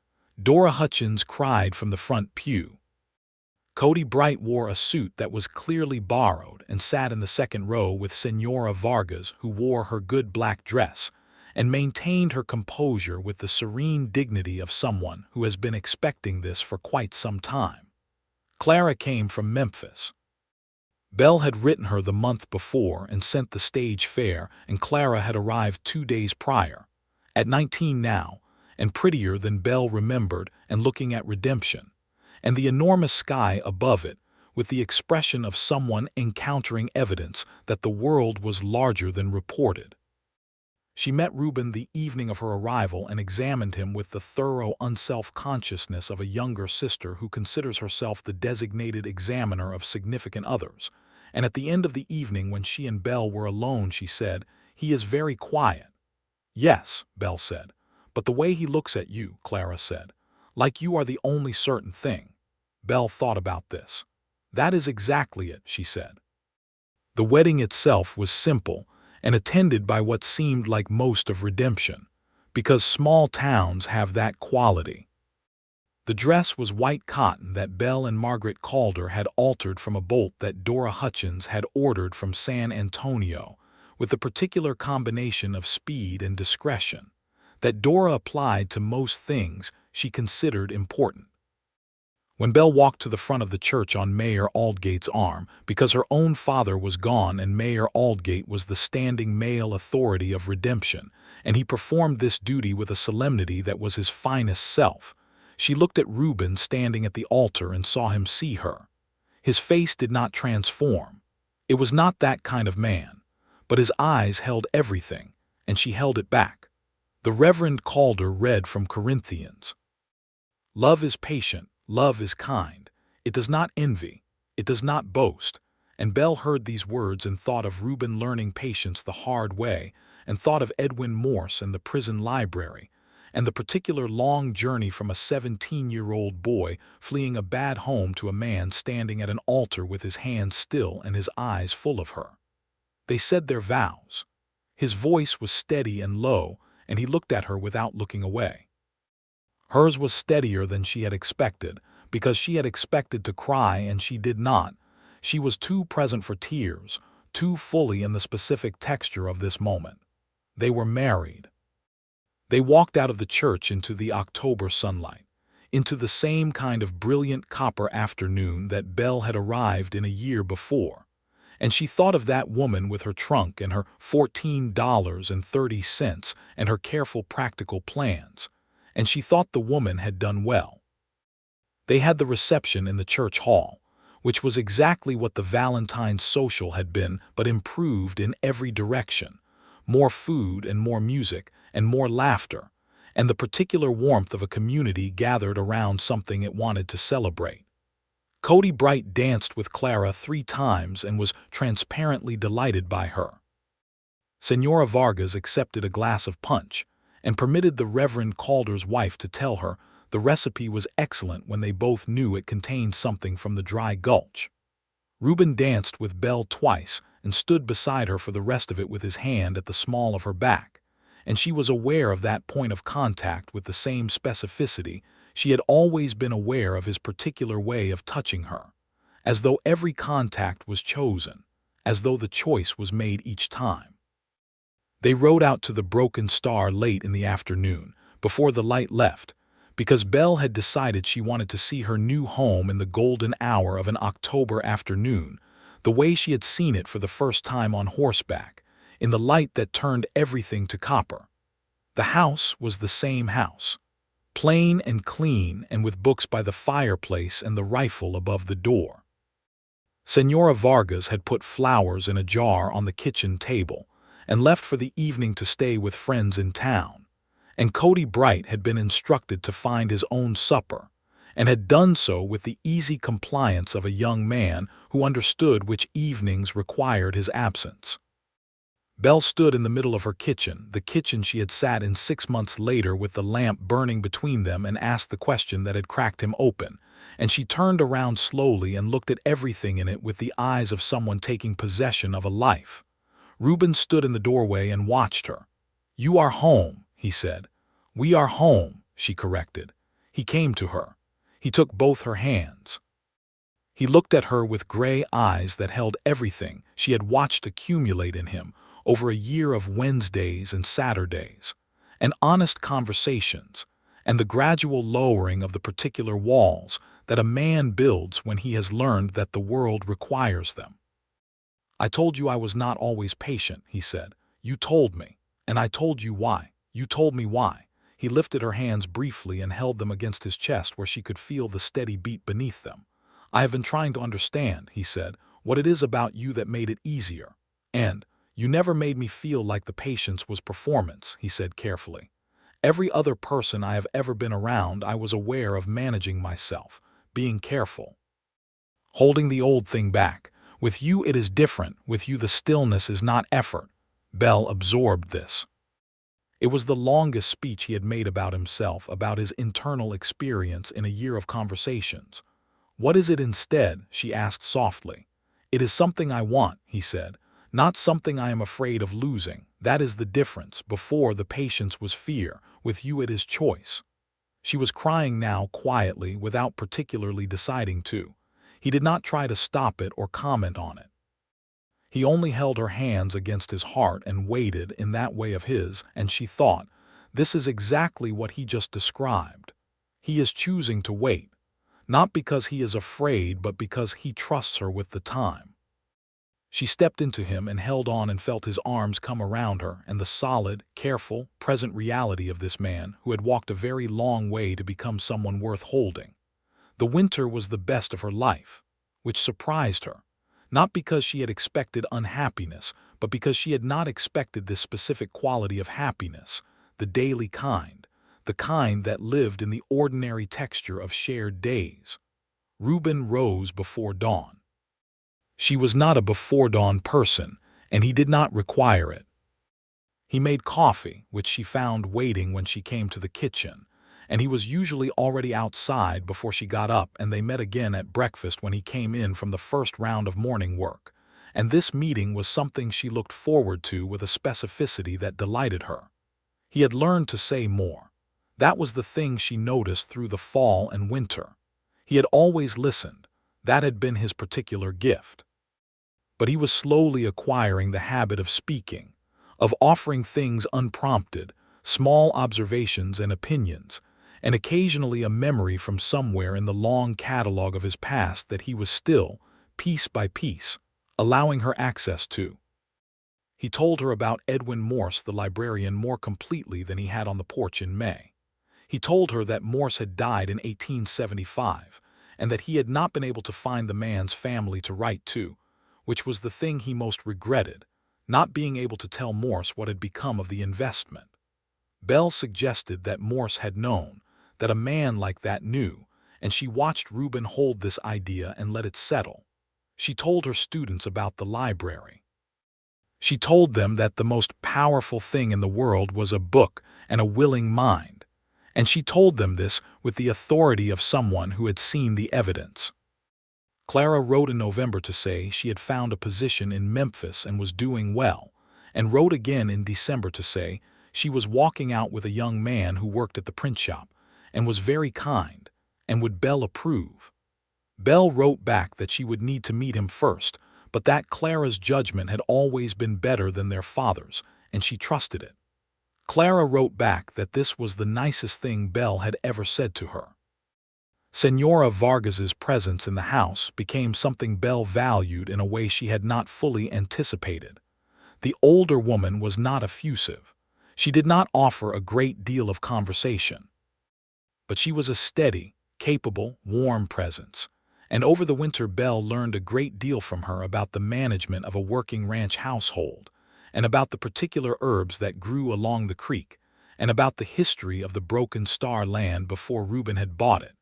Dora Hutchins cried from the front pew. Cody Bright wore a suit that was clearly borrowed and sat in the second row with Senora Vargas, who wore her good black dress and maintained her composure with the serene dignity of someone who has been expecting this for quite some time. Clara came from Memphis. Belle had written her the month before and sent the stage fare, and Clara had arrived 2 days prior. At 19 now, and prettier than Belle remembered, and looking at Redemption, and the enormous sky above it, with the expression of someone encountering evidence that the world was larger than reported. She met Reuben the evening of her arrival and examined him with the thorough unself-consciousness of a younger sister who considers herself the designated examiner of significant others. And at the end of the evening, when she and Belle were alone, she said, "He is very quiet." "Yes," Belle said. "But the way he looks at you," Clara said, "like you are the only certain thing." Belle thought about this. "That is exactly it," she said. The wedding itself was simple and attended by what seemed like most of Redemption, because small towns have that quality. The dress was white cotton that Belle and Margaret Calder had altered from a bolt that Dora Hutchins had ordered from San Antonio, with the particular combination of speed and discretion that Dora applied to most things she considered important. When Belle walked to the front of the church on Mayor Aldgate's arm, because her own father was gone and Mayor Aldgate was the standing male authority of redemption, and he performed this duty with a solemnity that was his finest self, she looked at Reuben standing at the altar and saw him see her. His face did not transform. It was not that kind of man. But his eyes held everything, and she held it back. The Reverend Calder read from Corinthians. Love is patient, love is kind. It does not envy, it does not boast. And Belle heard these words and thought of Reuben learning patience the hard way, and thought of Edwin Morse and the prison library, and the particular long journey from a 17-year-old boy fleeing a bad home to a man standing at an altar with his hands still and his eyes full of her. They said their vows. His voice was steady and low, and he looked at her without looking away. Hers was steadier than she had expected, because she had expected to cry and she did not. She was too present for tears, too fully in the specific texture of this moment. They were married. They walked out of the church into the October sunlight, into the same kind of brilliant copper afternoon that Belle had arrived in a year before. And she thought of that woman with her trunk and her $14.30 and her careful practical plans, and she thought the woman had done well. They had the reception in the church hall, which was exactly what the Valentine's social had been, but improved in every direction. More food and more music and more laughter, and the particular warmth of a community gathered around something it wanted to celebrate. Cody Bright danced with Clara 3 times and was transparently delighted by her. Senora Vargas accepted a glass of punch and permitted the Reverend Calder's wife to tell her the recipe was excellent when they both knew it contained something from the dry gulch. Reuben danced with Belle twice and stood beside her for the rest of it with his hand at the small of her back, and she was aware of that point of contact with the same specificity. She had always been aware of his particular way of touching her, as though every contact was chosen, as though the choice was made each time. They rode out to the Broken Star late in the afternoon, before the light left, because Belle had decided she wanted to see her new home in the golden hour of an October afternoon, the way she had seen it for the first time on horseback, in the light that turned everything to copper. The house was the same house, plain and clean and with books by the fireplace and the rifle above the door. Senora Vargas had put flowers in a jar on the kitchen table and left for the evening to stay with friends in town, and Cody Bright had been instructed to find his own supper, and had done so with the easy compliance of a young man who understood which evenings required his absence. Belle stood in the middle of her kitchen, the kitchen she had sat in 6 months later with the lamp burning between them, and asked the question that had cracked him open, and she turned around slowly and looked at everything in it with the eyes of someone taking possession of a life. Reuben stood in the doorway and watched her. "You are home," he said. "We are home," she corrected. He came to her. He took both her hands. He looked at her with gray eyes that held everything she had watched accumulate in him over a year of Wednesdays and Saturdays, and honest conversations, and the gradual lowering of the particular walls that a man builds when he has learned that the world requires them. "I told you I was not always patient," he said. "You told me, and I told you why. You told me why." He lifted her hands briefly and held them against his chest where she could feel the steady beat beneath them. "I have been trying to understand," he said, "what it is about you that made it easier. And you never made me feel like the patience was performance," he said carefully. "Every other person I have ever been around, I was aware of managing myself, being careful, holding the old thing back. With you it is different. With you the stillness is not effort." Belle absorbed this. It was the longest speech he had made about himself, about his internal experience in a year of conversations. "What is it instead?" she asked softly. "It is something I want," he said, "not something I am afraid of losing. That is the difference. Before, the patience was fear. With you it is choice." She was crying now quietly, without particularly deciding to. He did not try to stop it or comment on it. He only held her hands against his heart and waited in that way of his, and she thought, this is exactly what he just described. He is choosing to wait. not because he is afraid, but because he trusts her with the time. She stepped into him and held on and felt his arms come around her, and the solid, careful, present reality of this man who had walked a very long way to become someone worth holding. The winter was the best of her life, which surprised her, not because she had expected unhappiness, but because she had not expected this specific quality of happiness, the daily kind, the kind that lived in the ordinary texture of shared days. Reuben rose before dawn. She was not a before-dawn person, and he did not require it. He made coffee, which she found waiting when she came to the kitchen, and he was usually already outside before she got up, and they met again at breakfast when he came in from the first round of morning work. And this meeting was something she looked forward to with a specificity that delighted her. He had learned to say more. That was the thing she noticed through the fall and winter. He had always listened. That had been his particular gift. But he was slowly acquiring the habit of speaking, of offering things unprompted, small observations and opinions, and occasionally a memory from somewhere in the long catalogue of his past that he was still, piece by piece, allowing her access to. He told her about Edwin Morse, the librarian, more completely than he had on the porch in May. He told her that Morse had died in 1875, and that he had not been able to find the man's family to write to, which was the thing he most regretted, not being able to tell Morse what had become of the investment. Belle suggested that Morse had known, that a man like that knew, and she watched Reuben hold this idea and let it settle. She told her students about the library. She told them that the most powerful thing in the world was a book and a willing mind, and she told them this with the authority of someone who had seen the evidence. Clara wrote in November to say she had found a position in Memphis and was doing well, and wrote again in December to say she was walking out with a young man who worked at the print shop and was very kind, and would Belle approve. Belle wrote back that she would need to meet him first, but that Clara's judgment had always been better than their father's, and she trusted it. Clara wrote back that this was the nicest thing Belle had ever said to her. Senora Vargas's presence in the house became something Belle valued in a way she had not fully anticipated. The older woman was not effusive. She did not offer a great deal of conversation. But she was a steady, capable, warm presence, and over the winter Belle learned a great deal from her about the management of a working ranch household, and about the particular herbs that grew along the creek, and about the history of the Broken Star land before Reuben had bought it,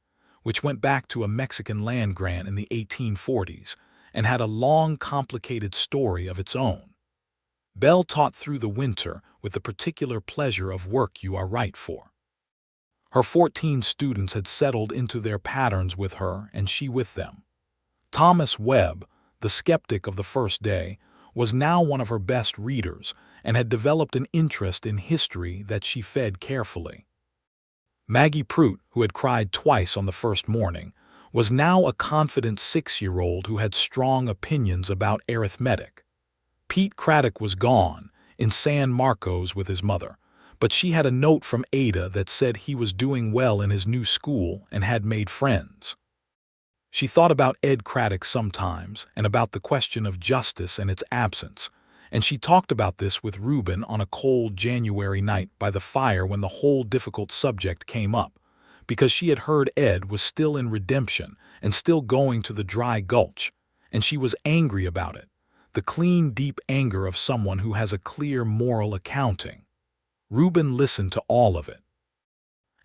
which went back to a Mexican land grant in the 1840s and had a long, complicated story of its own. Belle taught through the winter with the particular pleasure of work you are right for. Her 14 students had settled into their patterns with her and she with them. Thomas Webb, the skeptic of the first day, was now one of her best readers and had developed an interest in history that she fed carefully. Maggie Prout, who had cried twice on the first morning, was now a confident 6-year-old who had strong opinions about arithmetic. Pete Craddock was gone, in San Marcos with his mother, but she had a note from Ada that said he was doing well in his new school and had made friends. She thought about Ed Craddock sometimes and about the question of justice and its absence, and she talked about this with Reuben on a cold January night by the fire when the whole difficult subject came up, because she had heard Ed was still in redemption and still going to the dry gulch, and she was angry about it, the clean, deep anger of someone who has a clear moral accounting. Reuben listened to all of it.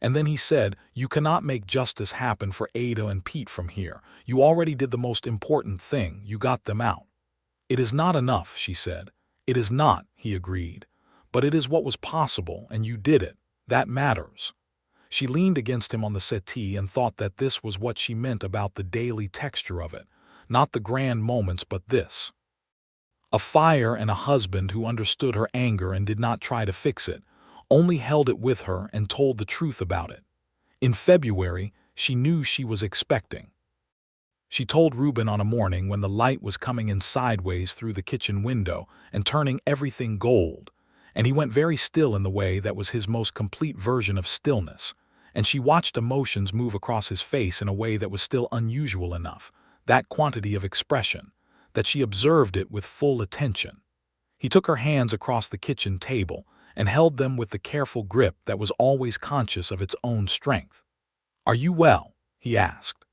And then he said, "You cannot make justice happen for Ada and Pete from here. You already did the most important thing, you got them out." "It is not enough," she said. "It is not," he agreed. "But it is what was possible, and you did it. That matters." She leaned against him on the settee and thought that this was what she meant about the daily texture of it, not the grand moments but this. A fire and a husband who understood her anger and did not try to fix it, only held it with her and told the truth about it. In February, she knew she was expecting. She told Reuben on a morning when the light was coming in sideways through the kitchen window and turning everything gold, and he went very still in the way that was his most complete version of stillness, and she watched emotions move across his face in a way that was still unusual enough, that quantity of expression, that she observed it with full attention. He took her hands across the kitchen table and held them with the careful grip that was always conscious of its own strength. "Are you well?" he asked.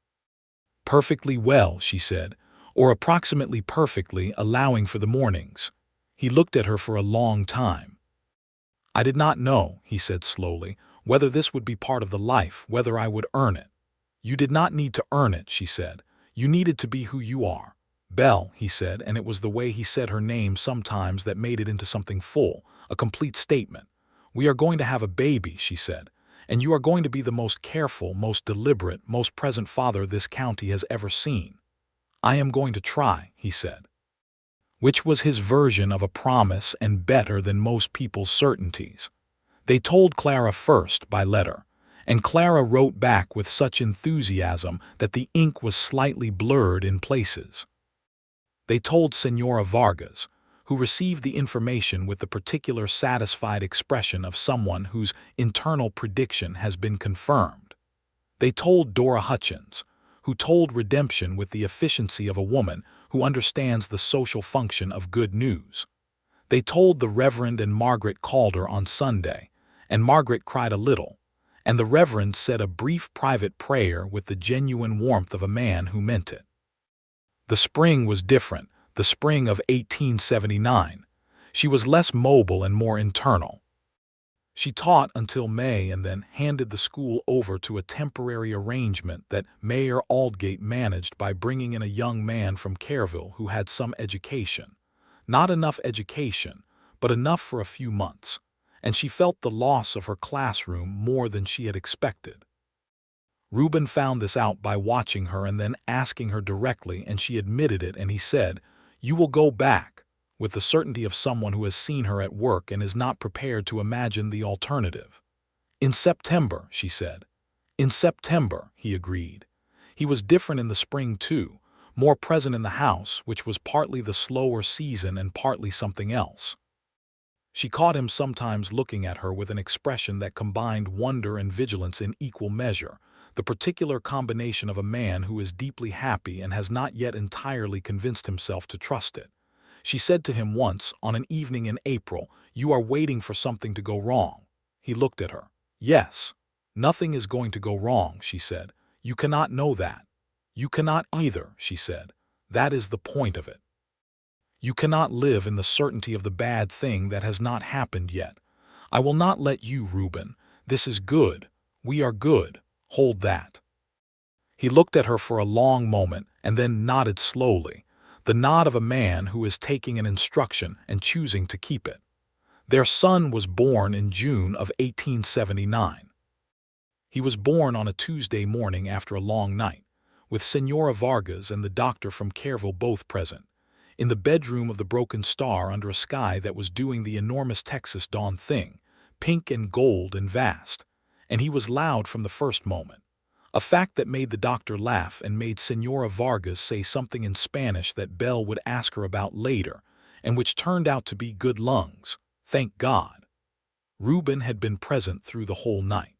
"Perfectly well," she said, "or approximately perfectly, allowing for the mornings." He looked at her for a long time. "I did not know," he said slowly, "whether this would be part of the life, whether I would earn it." "You did not need to earn it," she said. "You needed to be who you are." "Belle," he said, and it was the way he said her name sometimes that made it into something full, a complete statement. "We are going to have a baby," she said, "and you are going to be the most careful, most deliberate, most present father this county has ever seen." "I am going to try," he said. Which was his version of a promise and better than most people's certainties. They told Clara first by letter, and Clara wrote back with such enthusiasm that the ink was slightly blurred in places. They told Señora Vargas, who received the information with the particular satisfied expression of someone whose internal prediction has been confirmed. They told Dora Hutchins, who told redemption with the efficiency of a woman who understands the social function of good news. They told the Reverend and Margaret Calder on Sunday, and Margaret cried a little, and the Reverend said a brief private prayer with the genuine warmth of a man who meant it. The spring was different, the spring of 1879. She was less mobile and more internal. She taught until May and then handed the school over to a temporary arrangement that Mayor Aldgate managed by bringing in a young man from Careville who had some education. Not enough education, but enough for a few months, and she felt the loss of her classroom more than she had expected. Reuben found this out by watching her and then asking her directly, and she admitted it, and he said, "You will go back," with the certainty of someone who has seen her at work and is not prepared to imagine the alternative. "In September," she said. "In September," he agreed. He was different in the spring, too, more present in the house, which was partly the slower season and partly something else. She caught him sometimes looking at her with an expression that combined wonder and vigilance in equal measure, the particular combination of a man who is deeply happy and has not yet entirely convinced himself to trust it. She said to him once, on an evening in April, "You are waiting for something to go wrong." He looked at her. "Yes. Nothing is going to go wrong," she said. "You cannot know that." "You cannot either," she said. "That is the point of it. You cannot live in the certainty of the bad thing that has not happened yet. I will not let you, Reuben. This is good. We are good. Hold that." He looked at her for a long moment and then nodded slowly, the nod of a man who is taking an instruction and choosing to keep it. Their son was born in June of 1879. He was born on a Tuesday morning after a long night, with Señora Vargas and the doctor from Careville both present, in the bedroom of the Broken Star under a sky that was doing the enormous Texas dawn thing, pink and gold and vast, and he was loud from the first moment, a fact that made the doctor laugh and made Señora Vargas say something in Spanish that Belle would ask her about later, and which turned out to be good lungs, thank God. Reuben had been present through the whole night.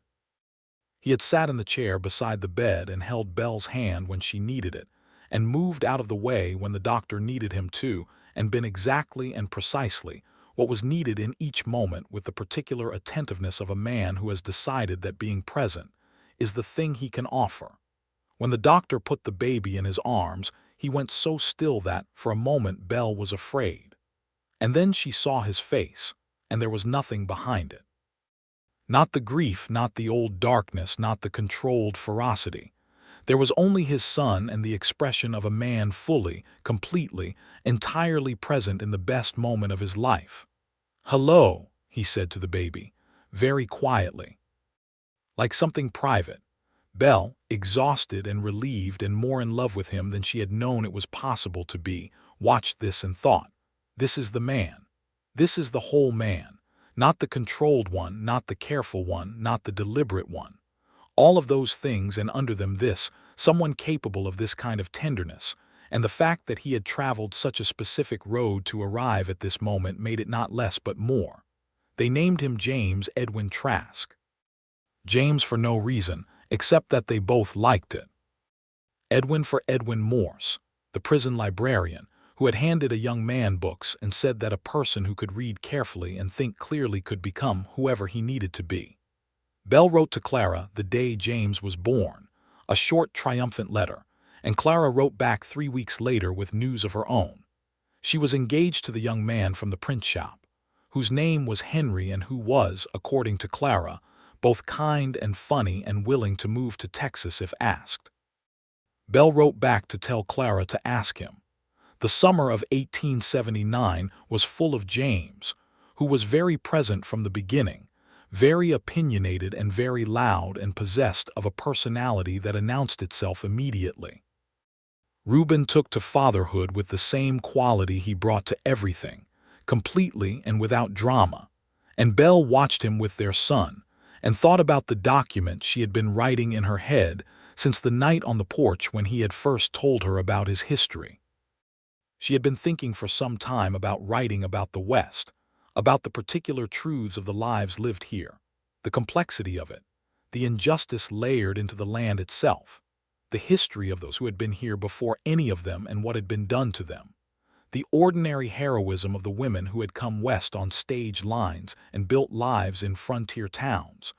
He had sat in the chair beside the bed and held Belle's hand when she needed it, and moved out of the way when the doctor needed him to, and been exactly and precisely what was needed in each moment with the particular attentiveness of a man who has decided that being present is the thing he can offer. When the doctor put the baby in his arms, he went so still that, for a moment, Belle was afraid. And then she saw his face, and there was nothing behind it. Not the grief, not the old darkness, not the controlled ferocity. There was only his son and the expression of a man fully, completely, entirely present in the best moment of his life. "Hello," he said to the baby, very quietly, like something private. Belle, exhausted and relieved and more in love with him than she had known it was possible to be, watched this and thought, "This is the man. This is the whole man. Not the controlled one, not the careful one, not the deliberate one. All of those things, and under them this, someone capable of this kind of tenderness, and the fact that he had traveled such a specific road to arrive at this moment made it not less but more. They named him James Edwin Trask. James for no reason, except that they both liked it. Edwin for Edwin Morse, the prison librarian, who had handed a young man books and said that a person who could read carefully and think clearly could become whoever he needed to be. Belle wrote to Clara the day James was born, a short, triumphant letter, and Clara wrote back 3 weeks later with news of her own. She was engaged to the young man from the print shop, whose name was Henry and who was, according to Clara, both kind and funny and willing to move to Texas if asked. Belle wrote back to tell Clara to ask him. The summer of 1879 was full of James, who was very present from the beginning, very opinionated and very loud and possessed of a personality that announced itself immediately. Reuben took to fatherhood with the same quality he brought to everything, completely and without drama, and Belle watched him with their son, and thought about the document she had been writing in her head since the night on the porch when he had first told her about his history. She had been thinking for some time about writing about the West, about the particular truths of the lives lived here, the complexity of it, the injustice layered into the land itself, the history of those who had been here before any of them and what had been done to them, the ordinary heroism of the women who had come west on stage lines and built lives in frontier towns,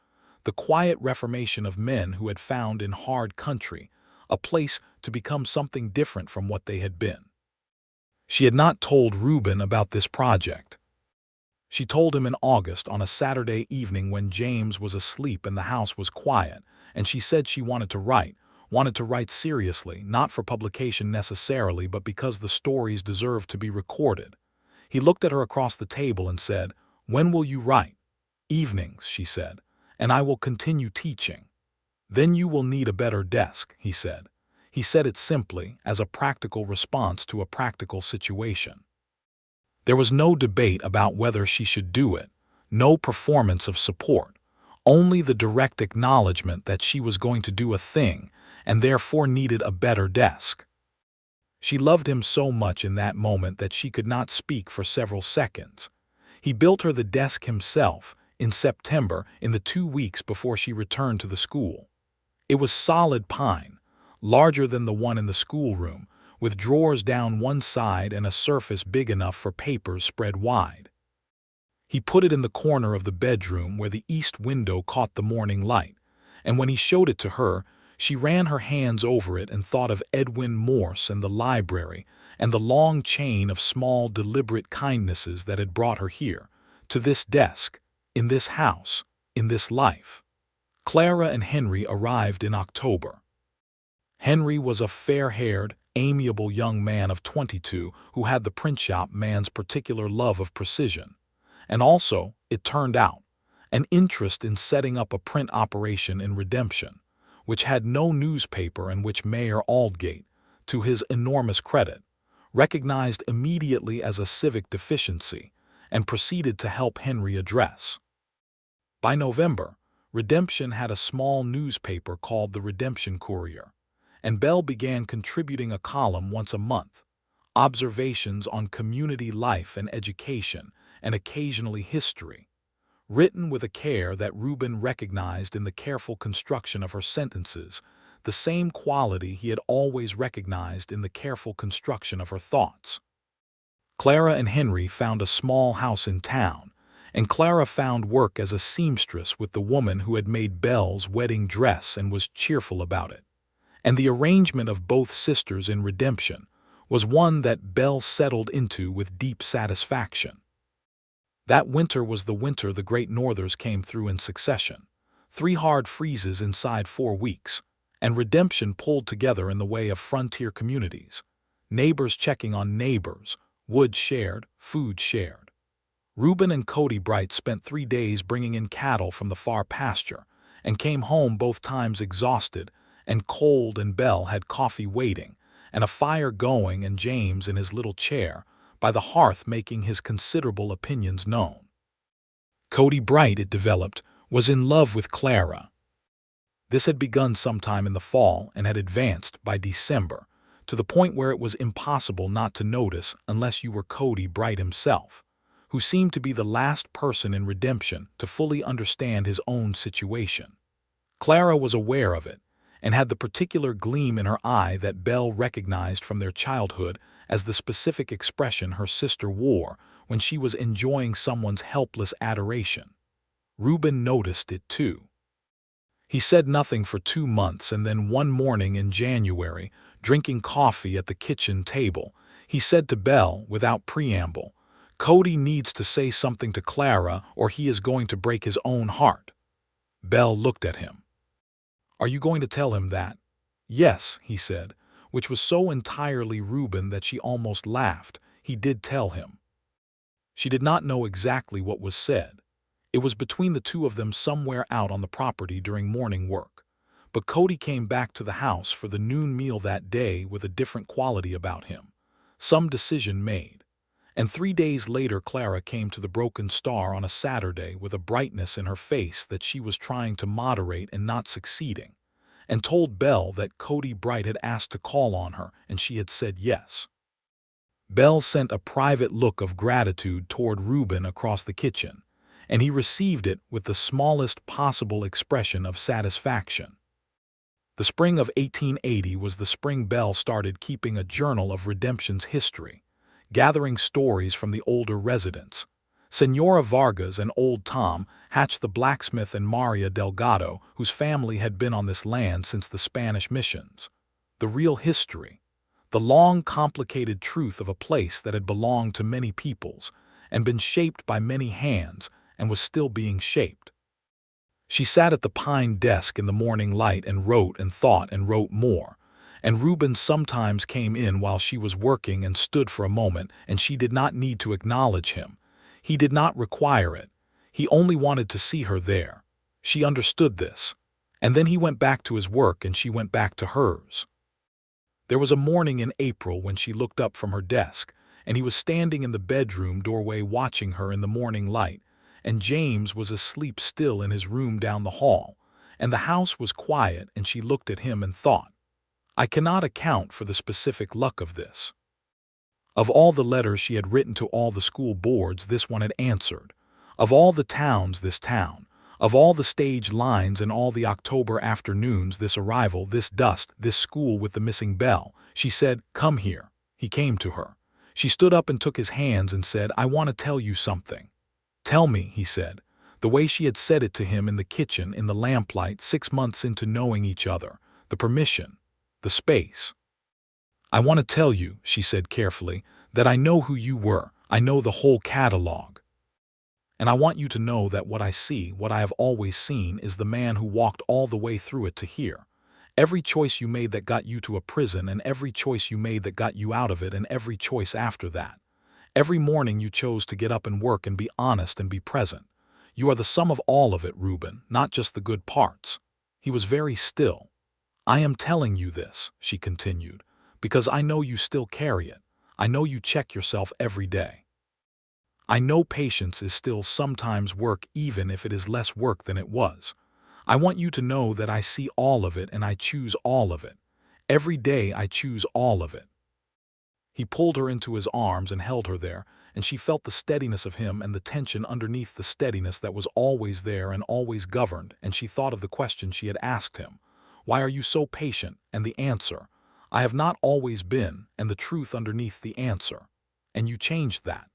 the quiet reformation of men who had found in hard country a place to become something different from what they had been. She had not told Reuben about this project. She told him in August on a Saturday evening when James was asleep and the house was quiet, and she said she wanted to write seriously, not for publication necessarily, but because the stories deserved to be recorded. He looked at her across the table and said, "When will you write?" "Evenings," she said, "and I will continue teaching." "Then you will need a better desk," he said. He said it simply, as a practical response to a practical situation. There was no debate about whether she should do it, no performance of support, only the direct acknowledgement that she was going to do a thing and therefore needed a better desk. She loved him so much in that moment that she could not speak for several seconds. He built her the desk himself in September, in the 2 weeks before she returned to the school. It was solid pine, larger than the one in the schoolroom, with drawers down one side and a surface big enough for papers spread wide. He put it in the corner of the bedroom where the east window caught the morning light, and when he showed it to her, she ran her hands over it and thought of Edwin Morse and the library and the long chain of small, deliberate kindnesses that had brought her here, to this desk, in this house, in this life. Clara and Henry arrived in October. Henry was a fair-haired, amiable young man of 22 who had the print shop man's particular love of precision, and also, it turned out, an interest in setting up a print operation in Redemption, which had no newspaper and which Mayor Aldgate, to his enormous credit, recognized immediately as a civic deficiency and proceeded to help Henry address. By November, Redemption had a small newspaper called the Redemption Courier, and Belle began contributing a column once a month, observations on community life and education, and occasionally history, written with a care that Reuben recognized in the careful construction of her sentences, the same quality he had always recognized in the careful construction of her thoughts. Clara and Henry found a small house in town, and Clara found work as a seamstress with the woman who had made Belle's wedding dress and was cheerful about it. And the arrangement of both sisters in Redemption was one that Belle settled into with deep satisfaction. That winter was the winter the great northers came through in succession, 3 hard freezes inside 4 weeks, and Redemption pulled together in the way of frontier communities, neighbors checking on neighbors, wood shared, food shared. Reuben and Cody Bright spent 3 days bringing in cattle from the far pasture, and came home both times exhausted and cold, and Belle had coffee waiting, and a fire going, and James in his little chair by the hearth making his considerable opinions known. Cody Bright, it developed, was in love with Clara. This had begun sometime in the fall and had advanced, by December, to the point where it was impossible not to notice unless you were Cody Bright himself, who seemed to be the last person in Redemption to fully understand his own situation. Clara was aware of it, and had the particular gleam in her eye that Belle recognized from their childhood as the specific expression her sister wore when she was enjoying someone's helpless adoration. Reuben noticed it too. He said nothing for 2 months, and then one morning in January, drinking coffee at the kitchen table, he said to Belle, without preamble, "Cody needs to say something to Clara or he is going to break his own heart." Belle looked at him. "Are you going to tell him that?" "Yes," he said, which was so entirely Reuben that she almost laughed. He did tell him. She did not know exactly what was said. It was between the two of them somewhere out on the property during morning work. But Cody came back to the house for the noon meal that day with a different quality about him. Some decision made. And 3 days later Clara came to the Broken Star on a Saturday with a brightness in her face that she was trying to moderate and not succeeding, and told Belle that Cody Bright had asked to call on her and she had said yes. Belle sent a private look of gratitude toward Reuben across the kitchen, and he received it with the smallest possible expression of satisfaction. The spring of 1880 was the spring Belle started keeping a journal of Redemption's history, gathering stories from the older residents. Senora Vargas and Old Tom, Hatch the blacksmith, and Maria Delgado, whose family had been on this land since the Spanish missions. The real history. The long, complicated truth of a place that had belonged to many peoples and been shaped by many hands and was still being shaped. She sat at the pine desk in the morning light and wrote and thought and wrote more, and Reuben sometimes came in while she was working and stood for a moment, and she did not need to acknowledge him. He did not require it. He only wanted to see her there. She understood this. And then he went back to his work and she went back to hers. There was a morning in April when she looked up from her desk, and he was standing in the bedroom doorway watching her in the morning light, and James was asleep still in his room down the hall, and the house was quiet, and she looked at him and thought, I cannot account for the specific luck of this. Of all the letters she had written to all the school boards, this one had answered. Of all the towns, this town. Of all the stage lines and all the October afternoons, this arrival, this dust, this school with the missing bell. She said, "Come here." He came to her. She stood up and took his hands and said, "I want to tell you something." "Tell me," he said, the way she had said it to him in the kitchen in the lamplight 6 months into knowing each other, the permission, the space. "I want to tell you," she said carefully, "that I know who you were. I know the whole catalog. And I want you to know that what I see, what I have always seen, is the man who walked all the way through it to here. Every choice you made that got you to a prison, and every choice you made that got you out of it, and every choice after that. Every morning you chose to get up and work and be honest and be present. You are the sum of all of it, Reuben, not just the good parts." He was very still. "I am telling you this," she continued, "because I know you still carry it. I know you check yourself every day. I know patience is still sometimes work, even if it is less work than it was. I want you to know that I see all of it and I choose all of it. Every day I choose all of it." He pulled her into his arms and held her there, and she felt the steadiness of him and the tension underneath the steadiness that was always there and always governed, and she thought of the question she had asked him. "Why are you so patient?" And the answer, "I have not always been," and the truth underneath the answer. "And you changed that."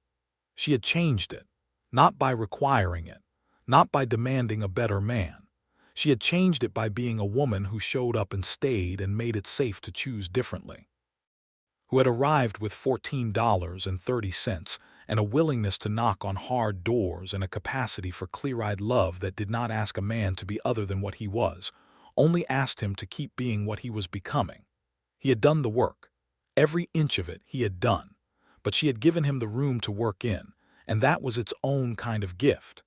She had changed it, not by requiring it, not by demanding a better man. She had changed it by being a woman who showed up and stayed and made it safe to choose differently. Who had arrived with $14.30 and a willingness to knock on hard doors and a capacity for clear-eyed love that did not ask a man to be other than what he was, only asked him to keep being what he was becoming. He had done the work. Every inch of it he had done. But she had given him the room to work in, and that was its own kind of gift.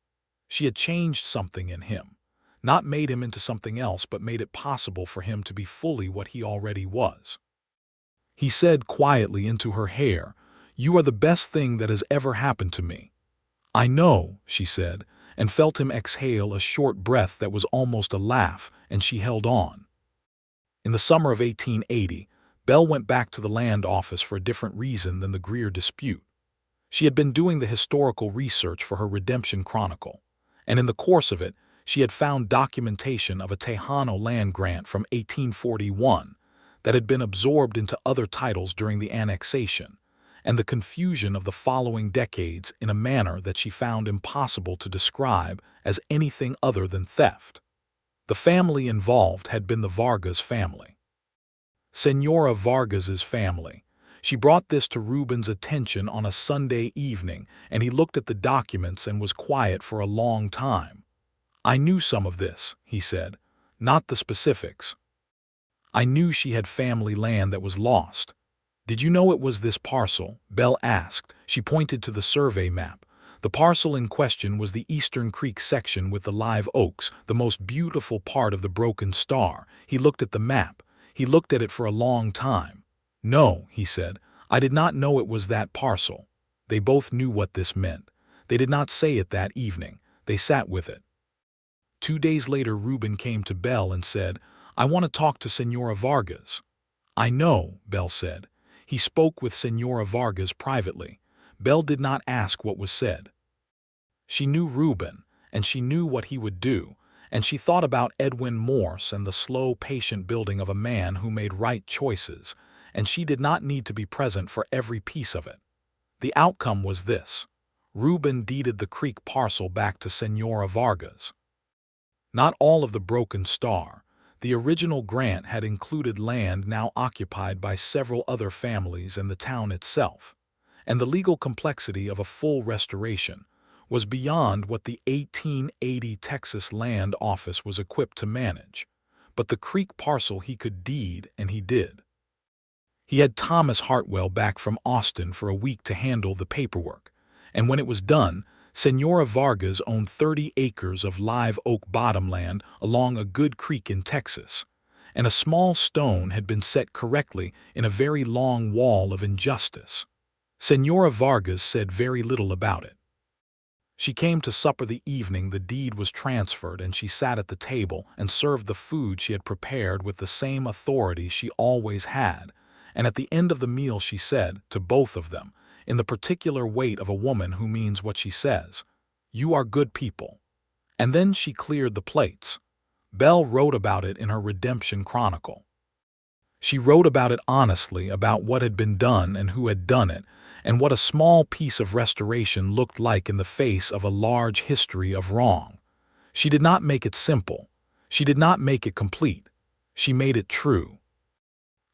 She had changed something in him, not made him into something else, but made it possible for him to be fully what he already was. He said quietly into her hair, "You are the best thing that has ever happened to me." "I know," she said, and felt him exhale a short breath that was almost a laugh, and she held on. In the summer of 1880, Belle went back to the land office for a different reason than the Greer dispute. She had been doing the historical research for her Redemption Chronicle, and in the course of it, She had found documentation of a Tejano land grant from 1841 that had been absorbed into other titles during the annexation, and the confusion of the following decades in a manner that she found impossible to describe as anything other than theft. The family involved had been the Vargas family. Senora Vargas's family. She brought this to Reuben's attention on a Sunday evening, and he looked at the documents and was quiet for a long time. "I knew some of this," he said, "not the specifics. I knew she had family land that was lost." "Did you know it was this parcel?" Belle asked. She pointed to the survey map. The parcel in question was the Eastern Creek section with the live oaks, the most beautiful part of the Broken Star. He looked at the map. He looked at it for a long time. "No," he said, "I did not know it was that parcel." They both knew what this meant. They did not say it that evening. They sat with it. 2 days later, Reuben came to Belle and said, "I want to talk to Senora Vargas." "I know," Belle said. He spoke with Senora Vargas privately. Belle did not ask what was said. She knew Reuben, and she knew what he would do, and she thought about Edwin Morse and the slow, patient building of a man who made right choices, and she did not need to be present for every piece of it. The outcome was this. Reuben deeded the creek parcel back to Senora Vargas. Not all of the Broken Star. The original grant had included land now occupied by several other families and the town itself, and the legal complexity of a full restoration was beyond what the 1880 Texas Land Office was equipped to manage. But the creek parcel he could deed, and he did. He had Thomas Hartwell back from Austin for a week to handle the paperwork, and when it was done, Senora Vargas owned 30 acres of live oak bottomland along a good creek in Texas, and a small stone had been set correctly in a very long wall of injustice. Senora Vargas said very little about it. She came to supper the evening the deed was transferred, and she sat at the table and served the food she had prepared with the same authority she always had, and at the end of the meal she said, to both of them, in the particular weight of a woman who means what she says, "You are good people." And then she cleared the plates. Belle wrote about it in her Redemption Chronicle. She wrote about it honestly, about what had been done and who had done it, and what a small piece of restoration looked like in the face of a large history of wrong. She did not make it simple. She did not make it complete. She made it true.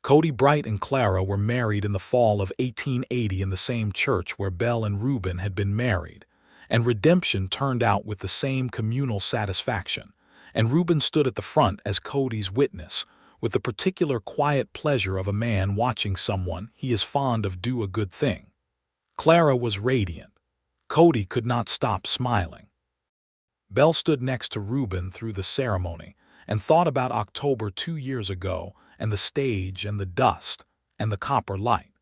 Cody Bright and Clara were married in the fall of 1880 in the same church where Belle and Reuben had been married, and redemption turned out with the same communal satisfaction, and Reuben stood at the front as Cody's witness, with the particular quiet pleasure of a man watching someone he is fond of do a good thing. Clara was radiant. Cody could not stop smiling. Belle stood next to Reuben through the ceremony and thought about October 2 years ago and the stage and the dust and the copper light.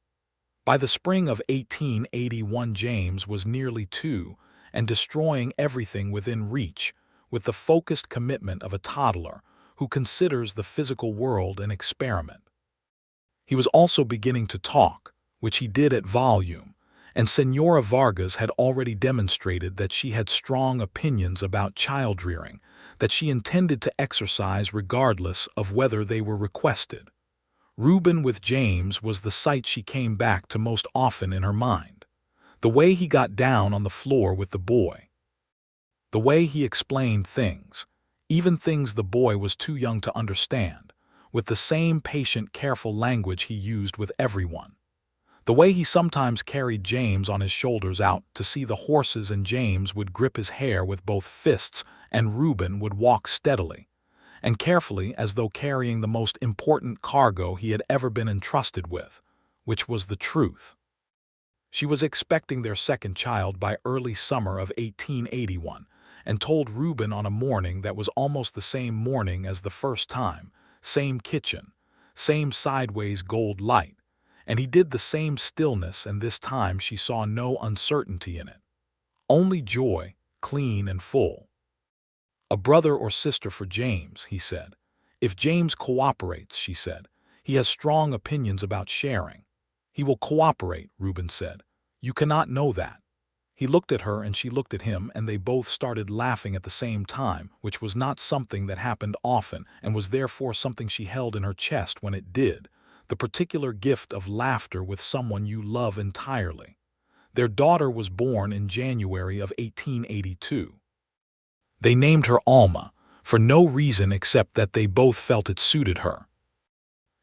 By the spring of 1881, James was nearly 2 and destroying everything within reach with the focused commitment of a toddler who considers the physical world an experiment. He was also beginning to talk, which he did at volume, and Senora Vargas had already demonstrated that she had strong opinions about child rearing, that she intended to exercise regardless of whether they were requested. Reuben with James was the sight she came back to most often in her mind. The way he got down on the floor with the boy. The way he explained things, even things the boy was too young to understand, with the same patient, careful language he used with everyone. The way he sometimes carried James on his shoulders out to see the horses, and James would grip his hair with both fists and Reuben would walk steadily and carefully as though carrying the most important cargo he had ever been entrusted with, which was the truth. She was expecting their second child by early summer of 1881 and told Reuben on a morning that was almost the same morning as the first time, same kitchen, same sideways gold light, and he did the same stillness, and this time she saw no uncertainty in it. Only joy, clean and full. "A brother or sister for James," he said. "If James cooperates," she said. "He has strong opinions about sharing." "He will cooperate," Reuben said. "You cannot know that." He looked at her and she looked at him, and they both started laughing at the same time, which was not something that happened often and was therefore something she held in her chest when it did, the particular gift of laughter with someone you love entirely. Their daughter was born in January of 1882. They named her Alma, for no reason except that they both felt it suited her.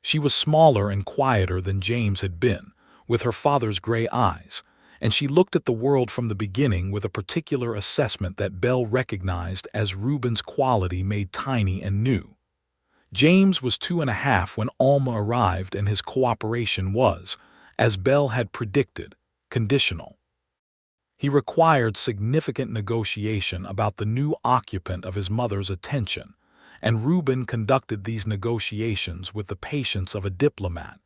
She was smaller and quieter than James had been, with her father's gray eyes, and she looked at the world from the beginning with a particular assessment that Belle recognized as Reuben's quality made tiny and new. James was 2.5 when Alma arrived, and his cooperation was, as Belle had predicted, conditional. He required significant negotiation about the new occupant of his mother's attention, and Reuben conducted these negotiations with the patience of a diplomat,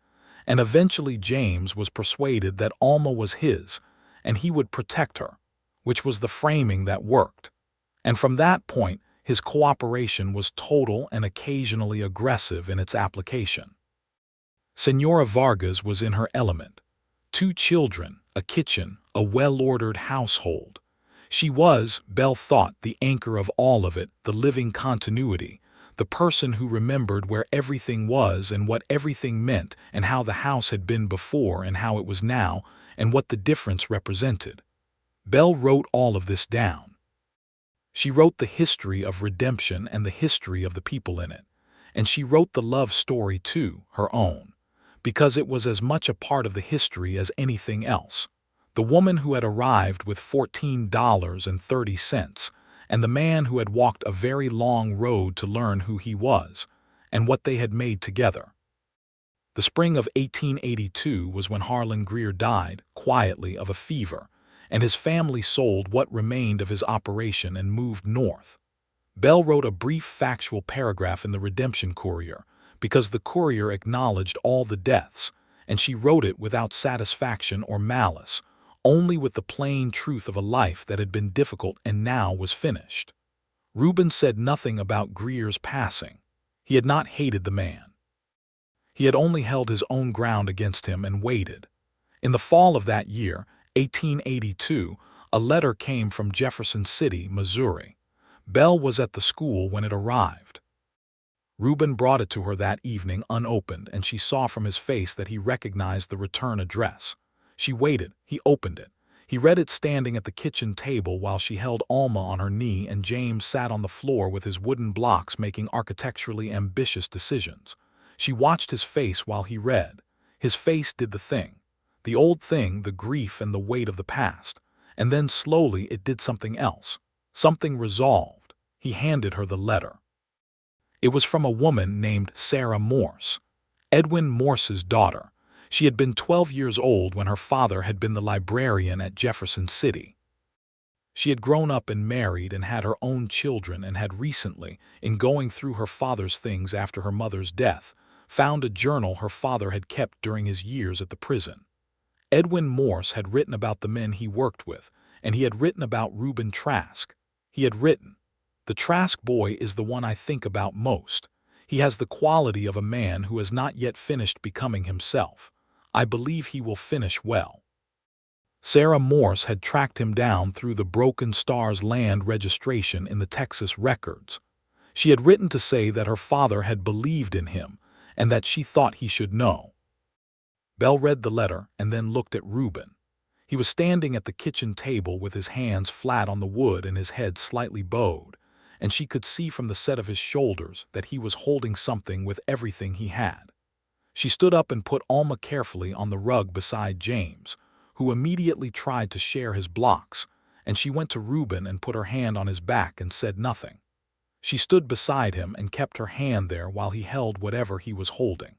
and eventually James was persuaded that Alma was his, and he would protect her, which was the framing that worked. And from that point, his cooperation was total and occasionally aggressive in its application. Senora Vargas was in her element. 2 children, a kitchen, a well-ordered household. She was, Belle thought, the anchor of all of it, the living continuity, the person who remembered where everything was and what everything meant and how the house had been before and how it was now and what the difference represented. Belle wrote all of this down. She wrote the history of redemption and the history of the people in it, and she wrote the love story too, her own, because it was as much a part of the history as anything else. The woman who had arrived with $14.30, and the man who had walked a very long road to learn who he was, and what they had made together. The spring of 1882 was when Harlan Greer died, quietly, of a fever, and his family sold what remained of his operation and moved north. Belle wrote a brief factual paragraph in the Redemption Courier, because the Courier acknowledged all the deaths, and she wrote it without satisfaction or malice, only with the plain truth of a life that had been difficult and now was finished. Reuben said nothing about Greer's passing. He had not hated the man. He had only held his own ground against him and waited. In the fall of that year, 1882, a letter came from Jefferson City, Missouri. Belle was at the school when it arrived. Reuben brought it to her that evening unopened, and she saw from his face that he recognized the return address. She waited. He opened it. He read it standing at the kitchen table while she held Alma on her knee and James sat on the floor with his wooden blocks making architecturally ambitious decisions. She watched his face while he read. His face did the thing. The old thing, the grief and the weight of the past. And then slowly it did something else. Something resolved. He handed her the letter. It was from a woman named Sarah Morse, Edwin Morse's daughter. She had been 12 years old when her father had been the librarian at Jefferson City. She had grown up and married and had her own children, and had recently, in going through her father's things after her mother's death, found a journal her father had kept during his years at the prison. Edwin Morse had written about the men he worked with, and he had written about Reuben Trask. He had written, "The Trask boy is the one I think about most. He has the quality of a man who has not yet finished becoming himself. I believe he will finish well." Sarah Morse had tracked him down through the Broken Stars land registration in the Texas records. She had written to say that her father had believed in him and that she thought he should know. Belle read the letter and then looked at Reuben. He was standing at the kitchen table with his hands flat on the wood and his head slightly bowed, and she could see from the set of his shoulders that he was holding something with everything he had. She stood up and put Alma carefully on the rug beside James, who immediately tried to share his blocks, and she went to Reuben and put her hand on his back and said nothing. She stood beside him and kept her hand there while he held whatever he was holding.